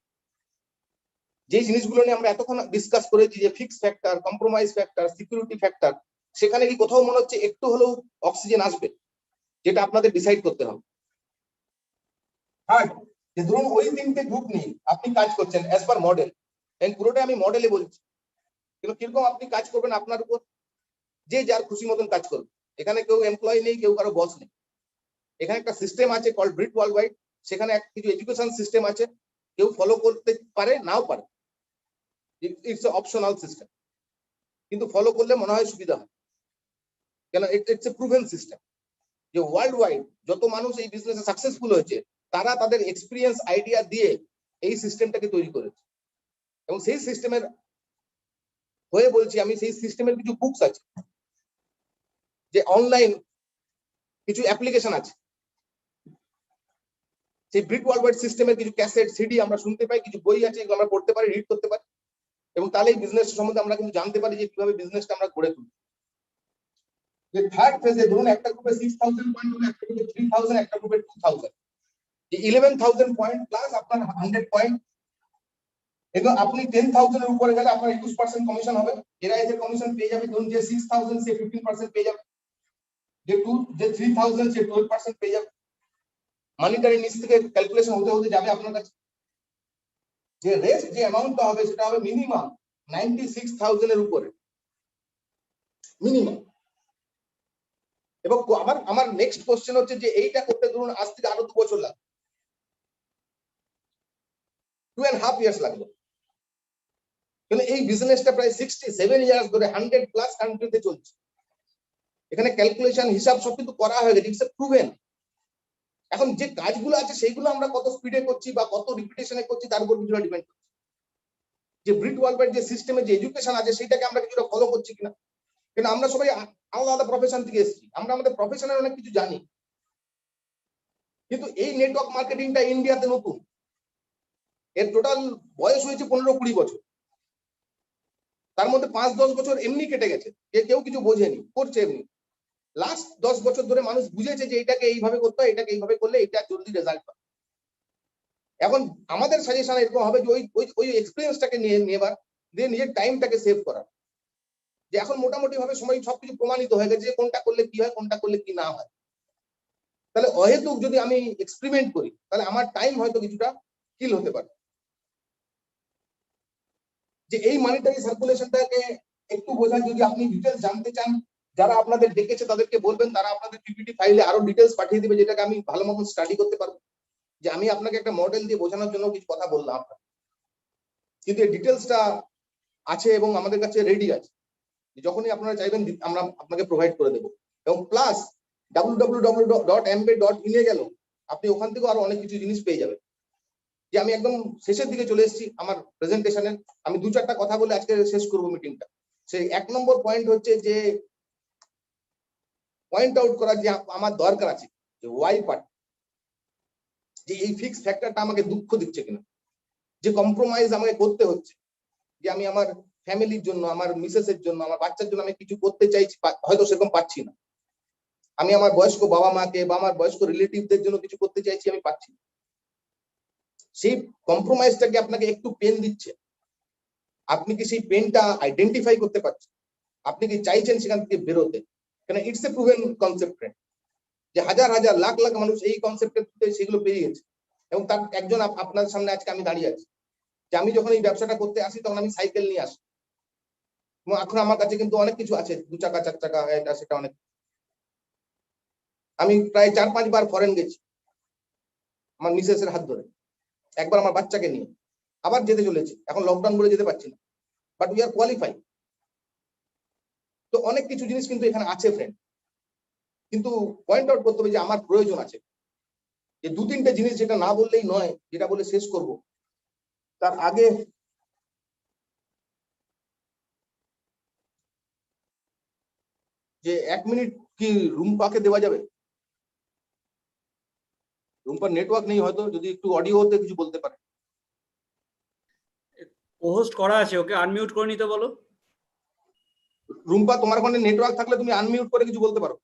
যে জিনিসগুলো নিয়ে আমরা এতক্ষণ ডিসকাস করেছি, যে fix factor, compromise factor, security factor, সেখানে কি কোথাও মনে হচ্ছে একটু হলেও অক্সিজেন আসবে, যেটা আপনাদের ডিসাইড করতে হবে। থার্ড, যে ধরুন ওই তিনটে গ্রুপ নিয়ে আপনি কাজ করছেন অ্যাজ পার মডেল, এবং পুরোটা আমি মডেলে বলছি, কিন্তু কিরকম আপনি কাজ করবেন আপনার উপর, যে যার খুশি মতন কাজ করবে। এখানে কেউ এমপ্লয়ি নেই, কেউ কারো বস নেই। এখানে একটা সিস্টেম আছে কল ব্রিট ওয়ার্ল্ড ওয়াইড, সেখানে কিছু এডুকেশন সিস্টেম আছে, কেউ ফলো করতে পারে, নাও পারে, ইটস অপশনাল সিস্টেম, কিন্তু ফলো করলে মনে হয় সুবিধা হয়, কেন ইটস এ প্রুভেন সিস্টেম। যে ওয়ার্ল্ড ওয়াইড যত মানুষ এই বিজনেসে সাকসেসফুল হয়েছে, তারা তাদের এক্সপিরিয়েন্স আইডিয়া দিয়ে এই সিস্টেমটাকে তৈরি করেছে। এবং সেই সিস্টেমের হয়ে বলছি আমি, সেই সিস্টেমের কিছু বুকস আছে, যে অনলাইন কিছু অ্যাপ্লিকেশন আছে, সেই ব্রিট ওয়ার্ল্ড ওয়াইড সিস্টেমের কিছু ক্যাসেট, সিডি আমরা শুনতে পাই, কিছু বই আছে, এগুলো আমরা পড়তে পারি, রিড করতে পারি, এবং তাহলে এই বিজনেস সম্বন্ধে আমরা কিন্তু জানতে পারি যে কিভাবে বিজনেসটা আমরা গড়ে তুলি। যে থার্ড ফেজে ধরুন একটা গ্রুপে 6000 পয়েন্ট হলো, একটা গ্রুপে 3000, একটা গ্রুপে 2000, যে 11000 পয়েন্ট প্লাস আপনার 100 পয়েন্ট। এবং আপনি 10,000 এর উপরে গেলে আপনার 21% কমিশন হবে। এরা এদের কমিশন পেয়ে যাবে, ধরুন যে 6000 সে 15% পেয়ে যাবে, যে 3000 সে 12% পেয়ে যাবে। মানিটারি নিচ থেকে ক্যালকুলেশন হতে যাবে আপনার কাছে। যে রেস্ট যে অ্যামাউন্টটা হবে সেটা হবে মিনিমাম 96,000 এর উপরে, মিনিমাম। এবং আমার নেক্সট কোশ্চেন হচ্ছে যে এইটা করতে ধরুন আজ থেকে আরো 2 বছর লাগবে, 2.5 ইয়ার্স লাগবে, কিন্তু এই বিজনেসটা প্রায় 67 ইয়ার্স ধরে 100+ কান্ট্রিতে চলছে। এখানে ক্যালকুলেশন হিসাব সব কিন্তু করা হয়ে গেছে, ইটস এ প্রুভেন। এখন যে কাজগুলো আছে সেইগুলো আমরা কত স্পিডে করছি বা কত রিপিটেশনে করছি তার উপর কিছুটা ডিপেন্ড করছে। যে ব্রিট ওয়ার্ল্ড ওয়াইড যে সিস্টেমে যে এডুকেশন আছে সেটাকে আমরা কিছুটা ফলো করছি কিনা, কিন্তু আমরা সবাই আলাদা আলাদা প্রফেশন থেকে এসেছি, আমরা আমাদের প্রফেশনের অনেক কিছু জানি, কিন্তু এই নেটওয়ার্ক মার্কেটিংটা ইন্ডিয়াতে নতুন। এর টোটাল বয়স হয়েছে 15-20 বছর, তার মধ্যে 5-10 বছর এমনি কেটে গেছে, কেউ কিছু বোঝেনি, করছে এমনি। লাস্ট 10 বছর ধরে মানুষ বুঝেছে যে এটাকে এইভাবে করতে হয়, এটাকে এইভাবে করলে এটা জলদি রেজাল্ট পায়। এখন আমাদের সাজেশন এরকম হবে যে ওই এক্সপিরিয়েন্সটাকে নিয়ে নেবার, দিয়ে নিজের টাইমটাকে সেভ করা, যে যে এখন মোটামুটি ভাবে সবাই সবকিছু প্রমাণিত হয়ে গেছে যে কোনটা করলে কি হয়, কোনটা করলে কি না হয়। তাহলে অহেতুক যদি আমি এক্সপেরিমেন্ট করি তাহলে আমার টাইম হয়তো কিছুটা কিল হতে পারে। যে এই মানিটারি সার্কুলেশনটাকে একটু বোঝান, যদি আপনি ডিটেলস জানতে চান, যারা আপনাদের ডেকেছে তাদেরকে বলবেন, তারা আপনাদের পিপিটি ফাইলে আরো ডিটেলস পাঠিয়ে দিবে, যেটাকে আমি ভালো মতো স্টাডি করতে পারবো। যে আমি আপনাকে একটা মডেল দিয়ে বোঝানোর জন্য কিছু কথা বললাম, কিন্তু এই ডিটেলসটা আছে এবং আমাদের কাছে রেডি আছে, যখনই আপনারা চাইবেন আমরা আপনাকে প্রোভাইড করে দেবো। এবং প্লাস www.mbed.in এ গেল আপনি ওখান থেকেও আরো অনেক কিছু জিনিস পেয়ে যাবেন। যে আমি একদম শেষের দিকে চলে এসেছি আমার প্রেজেন্টেশনের, আমি 2-4টা কথা বলে আজকে শেষ করবো মিটিংটা। সেই 1 নম্বর পয়েন্ট হচ্ছে যে পয়েন্ট আউট করা যে আমার দরকার আছে যে ওয়াই পার্ট, যে এই ফিক্স ফ্যাক্টরটা আমাকে দুঃখ দিচ্ছে কিনা, যে কম্প্রোমাইজ আমাকে করতে হচ্ছে, যে আমি আমার ফ্যামিলির জন্য, আমার মিসেসের জন্য, আমার বাচ্চার জন্য আমি কিছু করতে চাইছি, হয়তো সেরকম পাচ্ছি না। আমি আমার বয়স্ক বাবা মাকে বা আমার বয়স্ক রিলেটিভদের জন্য কিছু করতে চাইছি, আমি পাচ্ছি না। সেই কম্প্রোমাইজটাকে আপনাকে একটু পেন দিচ্ছে, আপনি কি সেই পেনটা আইডেন্টিফাই করতে পারছেন? আপনি কি চাইছেন সেখান থেকে বেরোতে? কারণ ইটস এ প্রুভেন কনসেপ্ট, যে হাজার হাজার লাখ লাখ মানুষ এই কনসেপ্টে সেগুলো পেয়ে গেছে। এবং তার একজন আপনার সামনে আজকে আমি দাঁড়িয়ে আছি, যে আমি যখন এই ব্যবসাটা করতে আসি তখন আমি সাইকেল নিয়ে আসি, এবং এখন আমার কাছে কিন্তু অনেক কিছু আছে, 2 চাকা 4 চাকা এটা সেটা অনেক। আমি প্রায় 4-5 বার ফরেন গেছি আমার মিসেসের হাত ধরে, একবার আমার বাচ্চাকে নিয়ে, আবার যেতে চলেছি, এখন লকডাউন বলে যেতে পারছি না, বাট উই আর কোয়ালিফাই। তো অনেক কিছু জিনিস কিন্তু এখানে আছে ফ্রেন্ড, কিন্তু পয়েন্ট আউট করতে হবে যে আমার প্রয়োজন আছে। যে 2-3টে জিনিস যেটা না বললেই নয়, যেটা বলে শেষ করব, তার আগে যে 1 মিনিট কি রুম্পাকে দেওয়া যাবে? রুম্পার নেটওয়ার্ক নেই, হয়তো যদি একটু অডিওতে কিছু বলতে পারে। হোস্ট করা আছে, ওকে আনমিউট করে নিতে বলো। রুম্পা, তোমার ওখানে নেটওয়ার্ক থাকলে তুমি আনমিউট করে কিছু বলতে পারো,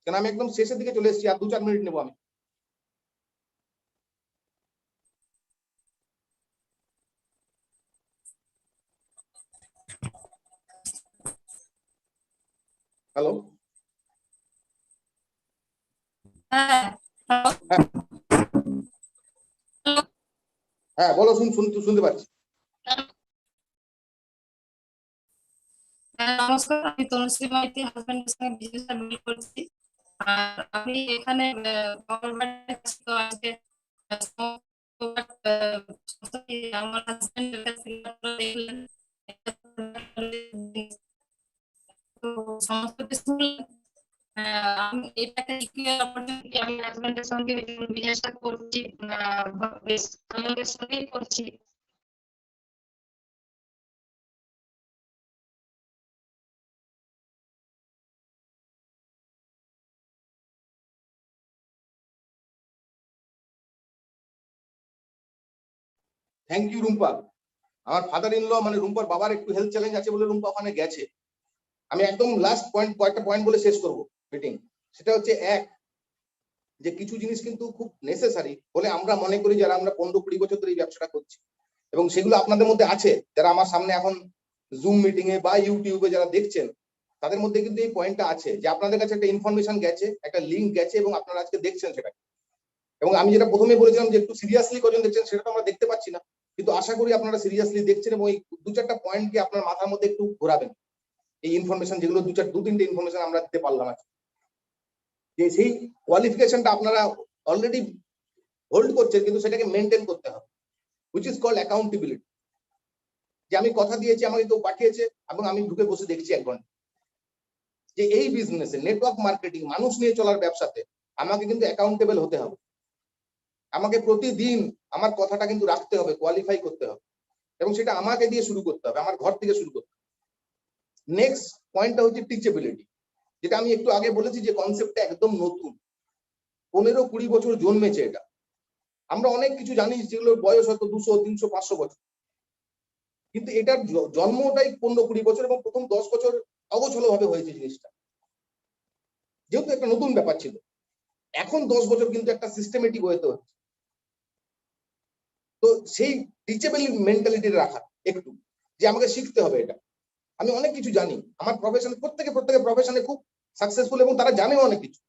কেন আমি একদম শেষের দিকে চলে এসেছি, আর 2-4 মিনিট নেবো আমি। হ্যালো, হ্যাঁ বলো, শুনতে পাচ্ছি। নমস্কার, আমি তনুশ্রী মাইতি, হাজবেন্ডের সঙ্গে বিজনেসটা বিল্ড করছি। আর আমি এখানে আজকে আমার হাজবেন্ডের কাছ থেকে দেখলেন সমস্ত কিছু। আমি এটাকে অপরচুনিটি, আমি হাজবেন্ডের সঙ্গে বিজনেসটা করছি, আমাদের সঙ্গেই করছি। Thank you Rumpa. আমার ফাদার ইন ল মানে রুম্পার বাবার একটু হেলথ চ্যালেঞ্জ আছে বলে রুম্পা ওখানে গেছে। আমি একদম লাস্ট কয়েকটা পয়েন্ট বলে শেষ করব মিটিং। সেটা হচ্ছে, এক, যে কিছু জিনিস কিন্তু খুব নেসেসারি বলে আমরা মনে করি, যারা আমরা 15-20 বছর ধরে এই ব্যবসাটা করছি, এবং সেগুলো আপনাদের মধ্যে আছে, যারা আমার সামনে এখন জুম মিটিং এ বা ইউটিউবে যারা দেখছেন, তাদের মধ্যে কিন্তু এই পয়েন্টটা আছে, যে আপনাদের কাছে একটা ইনফরমেশন গেছে, একটা লিঙ্ক গেছে, এবং আপনারা আজকে দেখছেন সেটা। এবং আমি যেটা প্রথমে বলেছিলাম যে একটু সিরিয়াসলি কজন দেখছেন, সেটা তো আমরা দেখতে পাচ্ছি না, কিন্তু আশা করি আপনারা সিরিয়াসলি দেখছেন, এবং এই 2-4টা পয়েন্টকে আপনার মাথার মধ্যে একটু ঘোরাবেন। এই ইনফরমেশন যেগুলো 2-3টে ইনফরমেশন আমরা দিতে পারলাম আজকে, যে সেই কোয়ালিফিকেশনটা আপনারা অলরেডি হোল্ড করছেন, কিন্তু সেটাকে মেনটেন করতে হবে, হুইচ ইজ কল্ড অ্যাকাউন্টেবিলিটি। যে আমি কথা দিয়েছি, আমাকে কেউ পাঠিয়েছে, এবং আমি ঢুকে বসে দেখছি 1 ঘন্টা। যে এই বিজনেসে, নেটওয়ার্ক মার্কেটিং, মানুষ নিয়ে চলার ব্যবসাতে আমাকে কিন্তু অ্যাকাউন্টেবল হতে হবে। আমাকে প্রতিদিন আমার কথাটা কিন্তু রাখতে হবে, কোয়ালিফাই করতে হবে, এবং সেটা আমাকে দিয়ে শুরু করতে হবে, আমার ঘর থেকে শুরু করতে হবে। নেক্সট পয়েন্টটা হচ্ছে টিচেবিলিটি, যেটা আমি একটু আগে বলেছি যে কনসেপ্টটা একদম নতুন, 15-20 বছর জন্মেছে এটা। আমরা অনেক কিছু জানি যেগুলোর বয়স হয়তো 200-300-500 বছর, কিন্তু এটার জন্মটাই 15-20 বছর, এবং প্রথম 10 বছর অগোছালো ভাবে হয়েছে জিনিসটা, যেহেতু একটা নতুন ব্যাপার ছিল। এখন 10 বছর কিন্তু একটা সিস্টেমেটিক ওয়েতে হচ্ছে। তো সেই টিচেবল মেন্টালিটি রাখা একটু, যে আমাকে শিখতে হবে এটা, আমি অনেক কিছু জানি, আমার প্রফেশনে প্রত্যেকে প্রফেশনে খুব সাকসেসফুল এবং তারা জানেও অনেক কিছু।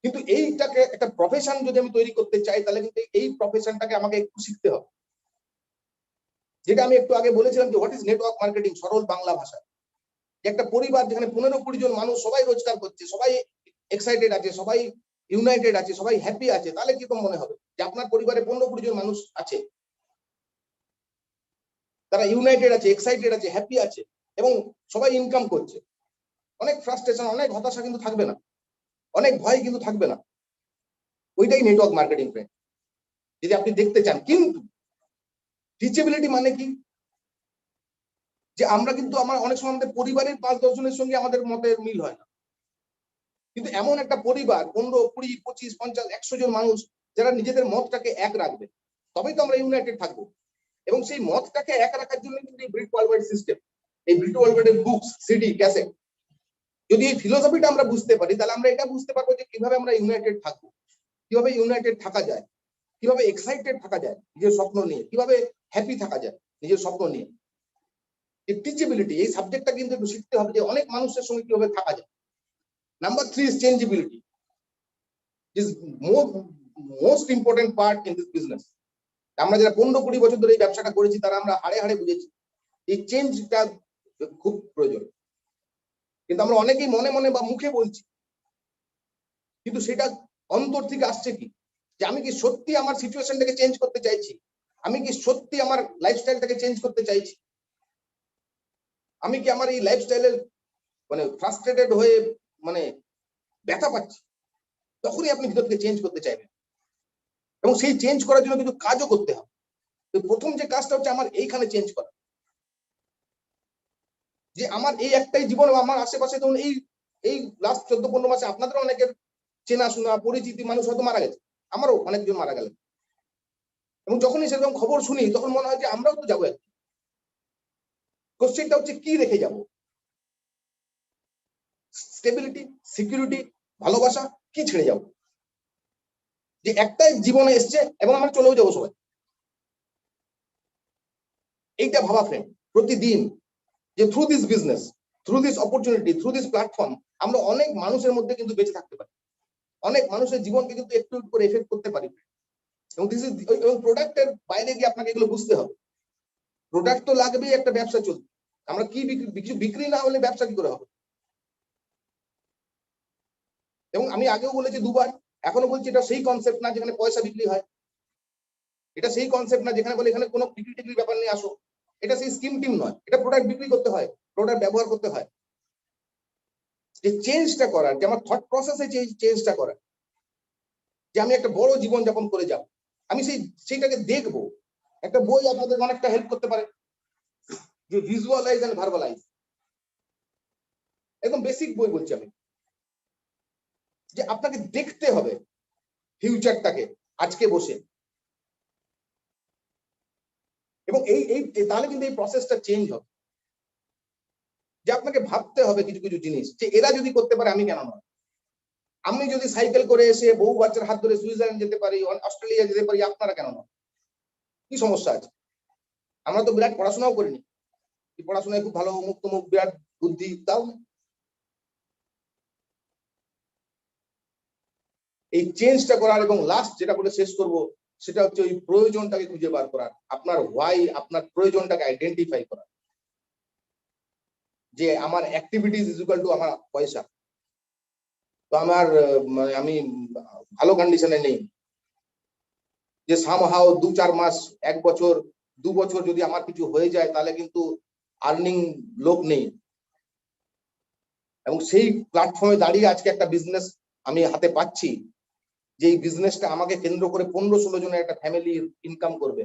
কিন্তু এইটাকে একটা প্রফেশন যদি আমি তৈরি করতে চাই তাহলে কিন্তু এই প্রফেশনটাকে আমাকে একটু শিখতে হবে। যেটা আমি একটু আগে বলেছিলাম যে হোয়াট ইজ নেটওয়ার্ক মার্কেটিং, সরল বাংলা ভাষা। যে একটা পরিবার যেখানে 15-20 জন মানুষ সবাই রোজগার করছে, সবাই এক্সাইটেড আছে, সবাই ইউনাইটেড আছে, সবাই হ্যাপি আছে, তাহলে কিরকম মনে হবে যে আপনার পরিবারে 15-20 জন মানুষ আছে, তারা ইউনাইটেড আছে, এক্সাইটেড আছে, হ্যাপি আছে এবং সবাই ইনকাম করছে। অনেক ফ্রাস্ট্রেশন, অনেক হতাশা কিন্তু থাকবে না, অনেক ভয় কিন্তু থাকবে না। ওইটাই নেটওয়ার্ক মার্কেটিং ফ্রেন্ড, যদি আপনি দেখতে চান। কিন্তু টিচেবিলিটি মানে কি, যে আমরা কিন্তু আমার অনেক সময় আমাদের পরিবারের 5-10 জনের সঙ্গে আমাদের মতের মিল হয় না, কিন্তু এমন একটা পরিবার 15, 20, 25, 50, 100 জন মানুষ যারা নিজেদের মতটাকে এক রাখবে, তবেই তো আমরা ইউনাইটেড থাকবো। এবং সেই মতটাকে এক রাখার জন্য কিন্তু এই ব্রিট ওয়ার্ল্ড সিস্টেম, এই ব্রিট ওয়ার্ল্ডের বুকস, সিডি, ক্যাসেট, যদি এই ফিলোসফিটা আমরা বুঝতে পারি তাহলে আমরা এটা বুঝতে পারবো যে কিভাবে আমরা ইউনাইটেড থাকবো, কিভাবে ইউনাইটেড থাকা যায়, কিভাবে এক্সাইটেড থাকা যায় নিজের স্বপ্ন নিয়ে, কিভাবে হ্যাপি থাকা যায় নিজের স্বপ্ন নিয়ে। এই টিচেবিলিটি, এই সাবজেক্টটা কিন্তু একটু শিখতে হবে যে অনেক মানুষের সঙ্গে কিভাবে থাকা যায়। Number 3 is changeability, is most important part in this business. আমরা যারা 15-20 বছর ধরে এই ব্যবসাটা করেছি তারা আমরা হাড়ে হাড়ে বুঝেছি এই চেঞ্জটা খুব প্রয়োজন। কিন্তু আমরা অনেকেই মনে মনে বা মুখে বলছি, কিন্তু সেটা অন্তর থেকে আসছে কি, যে আমি কি সত্যি আমার সিচুয়েশনটাকে চেঞ্জ করতে চাইছি, আমি কি সত্যি আমার লাইফস্টাইলটাকে চেঞ্জ করতে চাইছি, আমি কি আমার এই লাইফস্টাইলের মানে ফ্রাস্ট্রেটেড হয়ে মানে ব্যথা পাচ্ছি, তখনই আপনি ভিতর থেকে চেঞ্জ করতে চাইবেন। এবং সেই চেঞ্জ করার জন্য কিন্তু কাজও করতে হবে। তো প্রথম যে কাজটা হচ্ছে আমার এইখানে চেঞ্জ করা, যে আমার এই একটাই জীবন, আমার আশেপাশে ধরুন এই লাস্ট 14-15 মাসে আপনাদের অনেকের চেনাশোনা পরিচিতি মানুষ হয়তো মারা গেছে, আমারও অনেকজন মারা গেলেন, এবং যখনই সেরকম খবর শুনি তখন মনে হয় যে আমরাও তো যাবো একদিন। কোশ্চেনটা হচ্ছে কি রেখে যাব, স্টেবিলিটি, সিকিউরিটি, ভালোবাসা, কি ছেড়ে যাব, যে একটাই জীবনে এসছে এবং আমরা চলেও যাবো সবাই। এইটা ভাবা ফ্রেন্ড প্রতিদিন, যে through this business, through this opportunity, through this platform আমরা অনেক মানুষের মধ্যে কিন্তু বেঁচে থাকতে পারি, অনেক মানুষের জীবনকে কিন্তু একটু একটু করে এফেক্ট করতে পারি। এবং দিস ইজ, এবং প্রোডাক্টের বাইরে গিয়ে আপনাকে এগুলো বুঝতে হবে। প্রোডাক্ট তো লাগবেই একটা ব্যবসা চলবে, আমরা কি বিক্রি না হলে ব্যবসা কি করে হবে। এবং আমি আগেও বলেছি দুবার, এখনো বলছি, এটা সেই কনসেপ্ট না যেখানে পয়সা বিক্রি হয়, এটা সেই কনসেপ্ট না যেখানে বলে এখানে কোনো বিক্রি টিক্রি ব্যাপার নিয়ে আসো, এটা সেই স্কিম টিম নয়, এটা প্রোডাক্ট বিক্রি করতে হয়, প্রোডাক্ট ব্যবহার করতে হয়। যে চেঞ্জটা করার, যে আমার থট প্রসেসে চেঞ্জটা করার, যে আমি একটা বড় জীবন যাপন করে যাব, আমি সেইটাকে দেখবো। একটা বই আপনাদের অনেকটা হেল্প করতে পারে, যে ভিজুয়ালাইজ এন্ড ভার্বালাইজ, একদম বেসিক বই বলছি আমি, যে আপনাকে দেখতে হবে ফিউচারটাকে আজকে বসে, এবং এই তাহলে কিন্তু এই প্রসেসটা চেঞ্জ হবে। যে আপনাকে ভাবতে হবে কিছু কিছু জিনিস, যে এরা যদি করতে পারে আমি কেন নয়, আমি যদি সাইকেল করে এসে বহু বাচ্চার হাত ধরে সুইজারল্যান্ড যেতে পারি, অস্ট্রেলিয়া যেতে পারি, আপনারা কেন নয়, কি সমস্যা আছে? আমরা তো বিরাট পড়াশোনাও করিনি, পড়াশোনায় খুব ভালো, মুক্ত মুখ, বিরাট বুদ্ধি, তাও এই চেঞ্জটা করার। এবং লাস্ট যেটা বলে শেষ করব সেটা হচ্ছে ওই প্রয়োজনটাকে খুঁজে বার করার, আপনার হোয়াই, আপনার প্রয়োজনটাকে আইডেন্টিফাই করা, যে আমার অ্যাক্টিভিটিজ ইজ ইকুয়াল টু আমার পয়সা। তো আমার আমি ভালো কন্ডিশনে নেই, যে সামহাও 2-4 মাস, 1 বছর, 2 বছর যদি আমার কিছু হয়ে যায় তাহলে কিন্তু আর্নিং লোক নেই। এবং সেই প্ল্যাটফর্মে দাঁড়িয়ে আজকে একটা বিজনেস আমি হাতে পাচ্ছি, যে এই বিজনেসটা আমাকে কেন্দ্র করে 15-16 জনের একটা ফ্যামিলি ইনকাম করবে,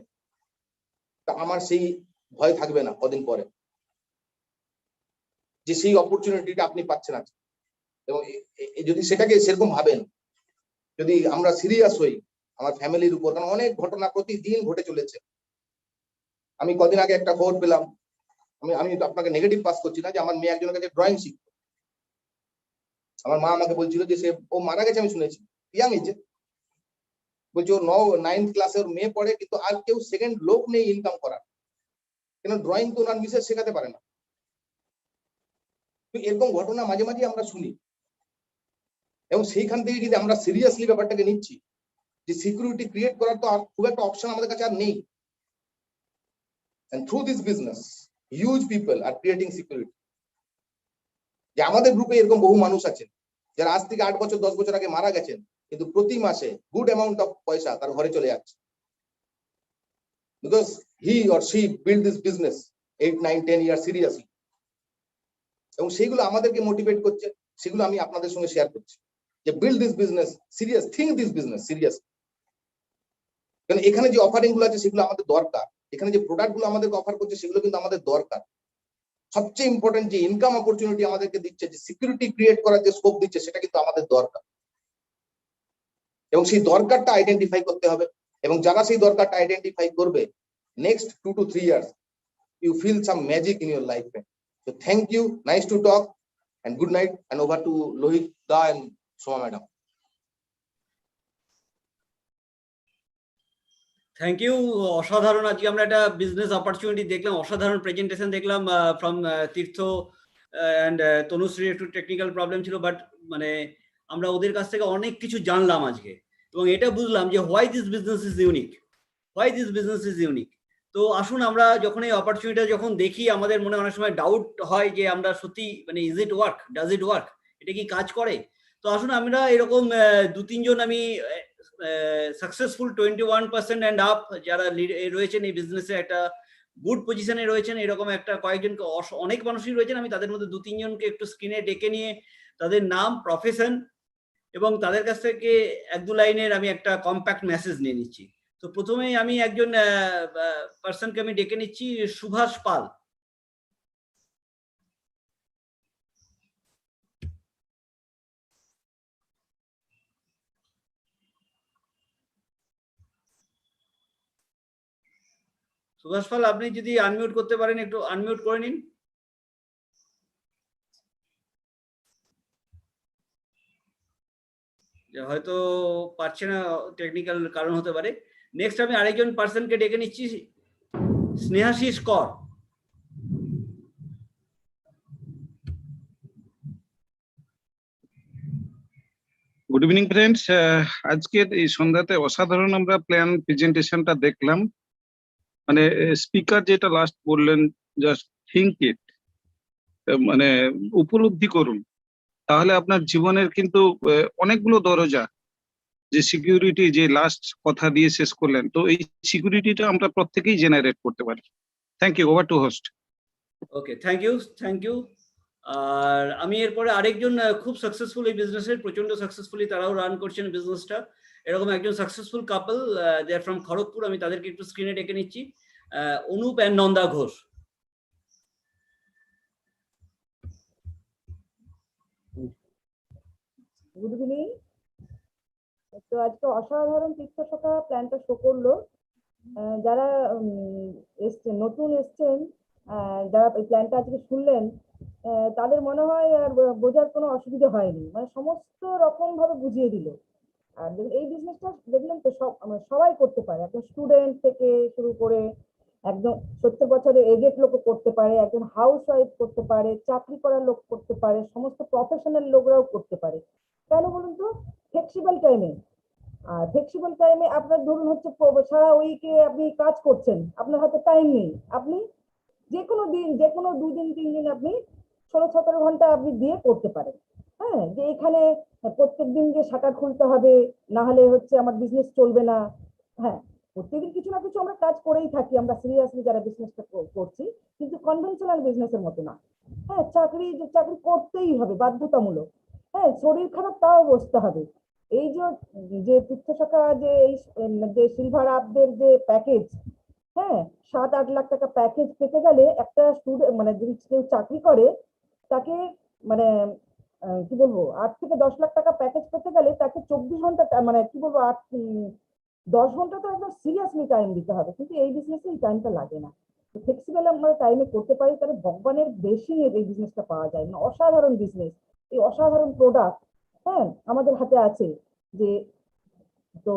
তা আমার সেই ভয় থাকবে না কদিন পরে, যে সেই অপরচুনিটিটা আপনি পাচ্ছেন আজকে। এবং যদি সেটাকে সেরকম ভাবেন, যদি আমরা সিরিয়াস হই আমার ফ্যামিলির উপর, কারণ অনেক ঘটনা প্রতিদিন ঘটে চলেছে। আমি কদিন আগে একটা খবর পেলাম, আমি আপনাকে নেগেটিভ পাস করছি না, যে আমার মেয়ে একজনের কাছে ড্রয়িং শিখতো, আমার মা আমাকে বলছিল যে ও মারা গেছে, আমি শুনেছি, ইয়াং এজে, বলছি ও 9th ক্লাসে ওর মেয়ে পড়ে, কিন্তু আর কেউ সেকেন্ড লোক নেই ইনকাম করার। কেন ড্রয়িং তো ওনার মিসেস শেখাতে পারে না। তো এরকম ঘটনা মাঝে মাঝে আমরা শুনি, এবং সেইখান থেকে যদি আমরা সিরিয়াসলি ব্যাপারটাকে নিচ্ছি যে সিকিউরিটি ক্রিয়েট করার তো আর খুব একটা অপশন আমাদের কাছে আর নেই। And through this business, huge people are creating security. যে আমাদের গ্রুপে এরকম বহু মানুষ আছেন যারা আজ থেকে 8 বছর 10 বছর আগে মারা গেছেন, কিন্তু প্রতি মাসে গুড অ্যামাউন্ট অফ পয়সা তার ঘরে চলে যাচ্ছে, because he or she built this business 8, 9, 10 years seriously. এবং সেইগুলো আমাদেরকে মোটিভেট করছে, সেগুলো আমি আপনাদের সঙ্গে শেয়ার করছি যে build this business serious, think this business serious. কারণ এখানে যে অফারিং গুলো আছে সেগুলো আমাদের দরকার, এখানে যে প্রোডাক্ট গুলো আমাদেরকে অফার করছে সেগুলো কিন্তু আমাদের দরকার। সবচেয়ে ইম্পর্টেন্ট যে ইনকাম অপরচুনিটি আমাদেরকে দিচ্ছে, যে সিকিউরিটি ক্রিয়েট করার যে স্কোপ দিচ্ছে, সেটা কিন্তু আমাদের দরকার। এবং সেই দরকারটা আইডেন্টিফাই করতে হবে, এবং যারা সেই দরকারটা আইডেন্টিফাই করবে, next 2 to 3 years you feel some magic in your life. So thank you, nice to talk, and good night, and over to Lohit da and Soma madam. Thank you. অসাধারণ, আজকে আমরা একটা বিজনেস অপরচুনিটি দেখলাম, অসাধারণ presentation দেখলাম from Tirtha and Tanushree. একটু technical problem ছিল, but মানে আমরা ওদের কাছ থেকে অনেক কিছু জানলাম আজকে, এবং এটা বুঝলাম যে why this business is unique. তো আসুন, আমরা যখন এই অপরচুনিটিটা যখন দেখি, আমাদের মনে অনেক সময় ডাউট হয় যে আমরা সত্যি মানে ডাজ ইট ওয়ার্ক, এটা কি কাজ করে? তো আসুন আমরা এরকম 2-3 জন আমি সাকসেসফুল 21% অ্যান্ড আপ যারা রয়েছেন এই বিজনেসে, একটা গুড পজিশনে রয়েছেন, এরকম একটা কয়েকজনকে, অনেক মানুষই রয়েছেন, আমি তাদের মধ্যে 2-3 জনকে একটু স্ক্রিনে ডেকে নিয়ে তাদের নাম, প্রফেশন এবং তাদের কাছ থেকে 1-2 লাইনের আমি একটা কম্প্যাক্ট মেসেজ নিয়ে নিচ্ছি। তো প্রথমেই আমি একজন পার্সনকে আমি ডেকে নিচ্ছি, সুভাষ পাল। সুভাষ পাল, আপনি যদি আনমিউট করতে পারেন, একটু আনমিউট করে নিন। হয়তো পারছে না, টেকনিক্যাল কারণ হতে পারে। নেক্সট আমি আরেকজন পার্সনকে ডেকে নিচ্ছি, স্নেহাশিস কর। Good evening friends. আজকের এই সন্ধ্যাতে অসাধারণ আমরা প্ল্যান প্রেজেন্টেশনটা দেখলাম। মানে স্পিকার যেটা লাস্ট বললেন, জাস্ট থিঙ্ক ইট, মানে উপলব্ধি করুন, তাহলে আপনার জীবনের কিন্তু অনেকগুলো দরজা, যে সিকিউরিটি যে লাস্ট কথা দিয়ে শেষ করলেন, তো এই সিকিউরিটিটা আমরা প্রত্যেকেই জেনারেট করতে পারি। Thank you, over to host. Okay, thank you. আর আমি এরপরে আরেকজন খুব সাকসেসফুল এই বিজনেসের, প্রচন্ড সাকসেসফুলি তারাও রান করছেন বিজনেসটা, এরকম একজন successful couple, they are from Kharagpur. আমি তাদেরকে একটু স্ক্রিনে ডেকে নিচ্ছি, Anup and Nanda Ghosh. Good evening. তো আজকে অসাধারণ তীর্থ শাখা প্ল্যানটা শো করলো। যারা এসছেন, নতুন এসছেন, যারা এই প্ল্যানটা আজকে শুনলেন, তাদের মনে হয় আর বোঝার কোনো অসুবিধা হয়নি, মানে সমস্ত রকম ভাবে বুঝিয়ে দিল। আর এই বিজনেসটা দেখলেন তো সবাই করতে পারে, একজন স্টুডেন্ট থেকে শুরু করে একজন 70 বছরের এজেড লোকও করতে পারে, একজন হাউস ওয়াইফ করতে পারে, চাকরি করার লোক করতে পারে, সমস্ত প্রফেশনাল লোকরাও করতে পারে। কেন বলুন তো? ফ্লেক্সিবল টাইমে। আর ফ্লেক্সিবল টাইমে আপনার ধরুন হচ্ছে সারা উইকে আপনি কাজ করছেন, আপনার হাতে টাইম নেই, আপনি যে কোনো দিন, যে কোনো 2 দিন 3 দিন আপনি 16-17 ঘন্টা আপনি দিয়ে করতে পারেন। হ্যাঁ, যে এখানে প্রত্যেকদিন যে শাটার খুলতে হবে, না হলে হচ্ছে আমার বিজনেস চলবে না। হ্যাঁ, প্রত্যেকদিন কিছু না কিছু আমরা কাজ করেই থাকি, আমরা সিরিয়াসলি যারা বিজনেসটা করছি, কিন্তু কনভেনশনাল বিজনেসের মতো না। হ্যাঁ, চাকরি করতেই হবে বাধ্যতামূলক। হ্যাঁ, শরীর খারাপ তাও বসতে হবে। এই যে তীর্থ শাখা যে সিলভার আপদের যে প্যাকেজ, হ্যাঁ 7-8 লাখ টাকা প্যাকেজ পেতে গেলে একটা স্টুডেন্ট, মানে যদি কেউ চাকরি করে তাকে, মানে কি বলবো, 8 থেকে 10 লাখ টাকা প্যাকেজ পেতে গেলে তাকে 24 ঘন্টা, মানে কি বলবো, 10 ঘন্টা তো একদম সিরিয়াসলি টাইম দিতে হবে, কিন্তু এই বিজনেসে এই টাইমটা লাগে না। ফ্লেক্সিবল আমরা টাইমে করতে পারি, তাহলে ভগবানের বেশি এই বিজনেসটা পাওয়া যায়। মানে অসাধারণ বিজনেস, এই অসাধারণ প্রোডাক্ট হ্যাঁ আমাদের হাতে আছে। যে তো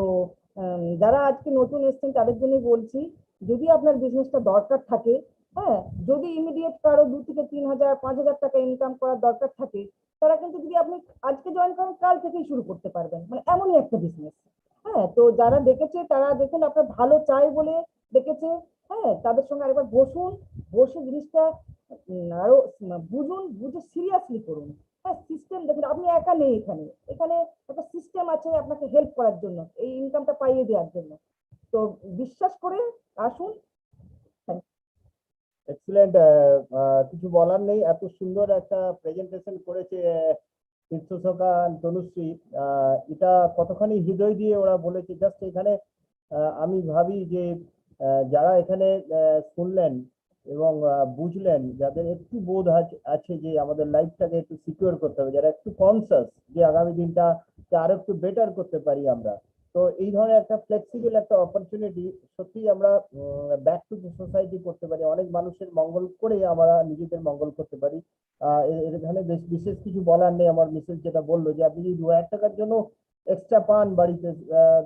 যারা আজকে নতুন এসছেন তাদের জন্য বলছি, যদি আপনার বিজনেসটা দরকার থাকে, হ্যাঁ, যদি ইমিডিয়েট কারো 2 থেকে 3,000 5,000 টাকা ইনকাম করার দরকার থাকে, তারা কিন্তু যদি আপনি আজকে জয়েন করেন কাল থেকেই শুরু করতে পারবেন, মানে এমনই একটা বিজনেস। হ্যাঁ, তো যারা দেখেছে তারা দেখুন আপনার ভালো চাই বলে দেখেছে। হ্যাঁ, তাদের সঙ্গে আরেকবার বসুন, বসে জিনিসটা আরো বুঝুন, বুঝে সিরিয়াসলি করুন। হ্যাঁ, সিস্টেম দেখুন, আপনি একা নেই এখানে, এখানে একটা সিস্টেম আছে আপনাকে হেল্প করার জন্য, এই ইনকামটা পাইয়ে দেওয়ার জন্য। তো বিশ্বাস করে আসুন। এক্সিলেন্ট, কিছু বলার নেই, এত সুন্দর একটা প্রেজেন্টেশন করেছে তীর্থশোকা তনুশ্রী। এটা কতখানি হৃদয় দিয়ে ওরা বলেছে। জাস্ট এখানে আমি ভাবি যে যারা এখানে শুনলেন এবং বুঝলেন, যাদের একটু বোধ আছে যে আমাদের লাইফটাকে একটু সিকিউর করতে হবে, যারা একটু কনসাস যে আগামী দিনটাকে আরো একটু বেটার করতে পারি আমরা, তো এই ধরনের একটা ফ্লেক্সিবল একটা অপরচুনিটি সত্যি আমরা ব্যাক টু দ্য সোসাইটি করতে পারি, অনেক মানুষের মঙ্গল করে আমরা নিজেদের মঙ্গল করতে পারি। এখানে বিশেষ কিছু বলার নেই। আমার মিসেস যেটা বললো যে আপনি যদি 2,000 টাকার জন্য এক্সট্রা পান বাড়িতে,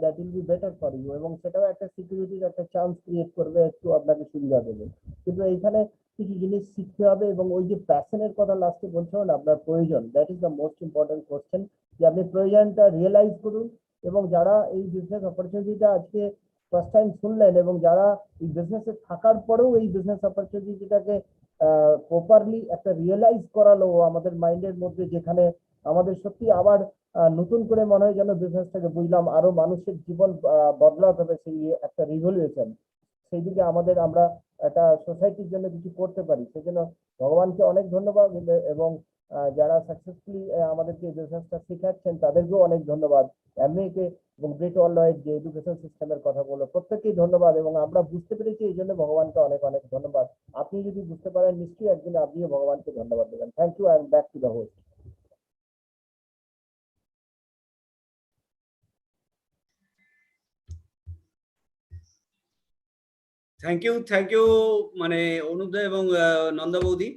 that will be better for you, এবং সেটাও একটা সিকিউরিটির একটা চান্স ক্রিয়েট করবে, একটু আপনাকে সুবিধা দেবে। কিন্তু এইখানে কিছু জিনিস শিখতে হবে, এবং ওই যে প্যাশনের কথা লাস্টে বলছিলেন আপনার প্রয়োজন, that is the most important question, যে আপনি প্রয়োজনটা রিয়েলাইজ করুন। এবং যারা এই বিজনেস অপরচুনিটিটা আজকে ফার্স্ট টাইম শুনলেন, এবং যারা এই বিজনেসে থাকার পরেও এই বিজনেস অপরচুনিটিটাকে প্রপারলি একটা রিয়েলাইজ করালো আমাদের মাইন্ডের মধ্যে, যেখানে আমাদের সত্যি আবার নতুন করে মনে হয় যেন বিজনেসটাকে বুঝলাম, আরো মানুষের জীবন বদলাতে হবে, সেই একটা রিভলিউশন, সেই দিকে আমরা একটা সোসাইটির জন্য কিছু করতে পারি। সেজন্য ভগবানকে অনেক ধন্যবাদ, এবং যারা সাকসেসফুলি আমাদেরকে বিজনেসটা শেখাচ্ছেন তাদেরকেও অনেক ধন্যবাদ। এমএকে এবং গ্রেট ওয়ার্ল্ড যে এডুকেশন সিস্টেমের কথা বললো, প্রত্যেককেই ধন্যবাদ। এবং আমরা বুঝতে পেরেছি, এই জন্য ভগবানকে অনেক অনেক ধন্যবাদ। আপনি যদি বুঝতে পারেন, নিশ্চয়ই একদিন আপনিও ভগবানকে ধন্যবাদ দেবেন। Thank you, and back to the host. Thank you মানে অনুদয় এবং নন্দা বৌদি।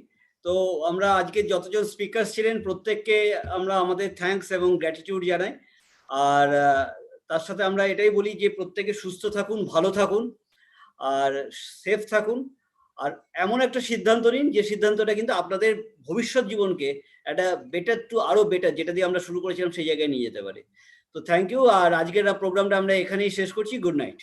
তো আমরা আজকে যতজন স্পিকার ছিলেন প্রত্যেককে আমরা আমাদের থ্যাঙ্কস এবং গ্র্যাটিটিউড জানাই। আর তার সাথে আমরা এটাই বলি যে প্রত্যেকে সুস্থ থাকুন, ভালো থাকুন, আর সেফ থাকুন, আর এমন একটা সিদ্ধান্ত নিন যে সিদ্ধান্তটা কিন্তু আপনাদের ভবিষ্যৎ জীবনকে একটা বেটার টু আরো বেটার, যেটা দিয়ে আমরা শুরু করেছিলাম সেই জায়গায় নিয়ে যেতে পারে। তো থ্যাংক ইউ। আর আজকের প্রোগ্রামটা আমরা এখানেই শেষ করছি। Good night.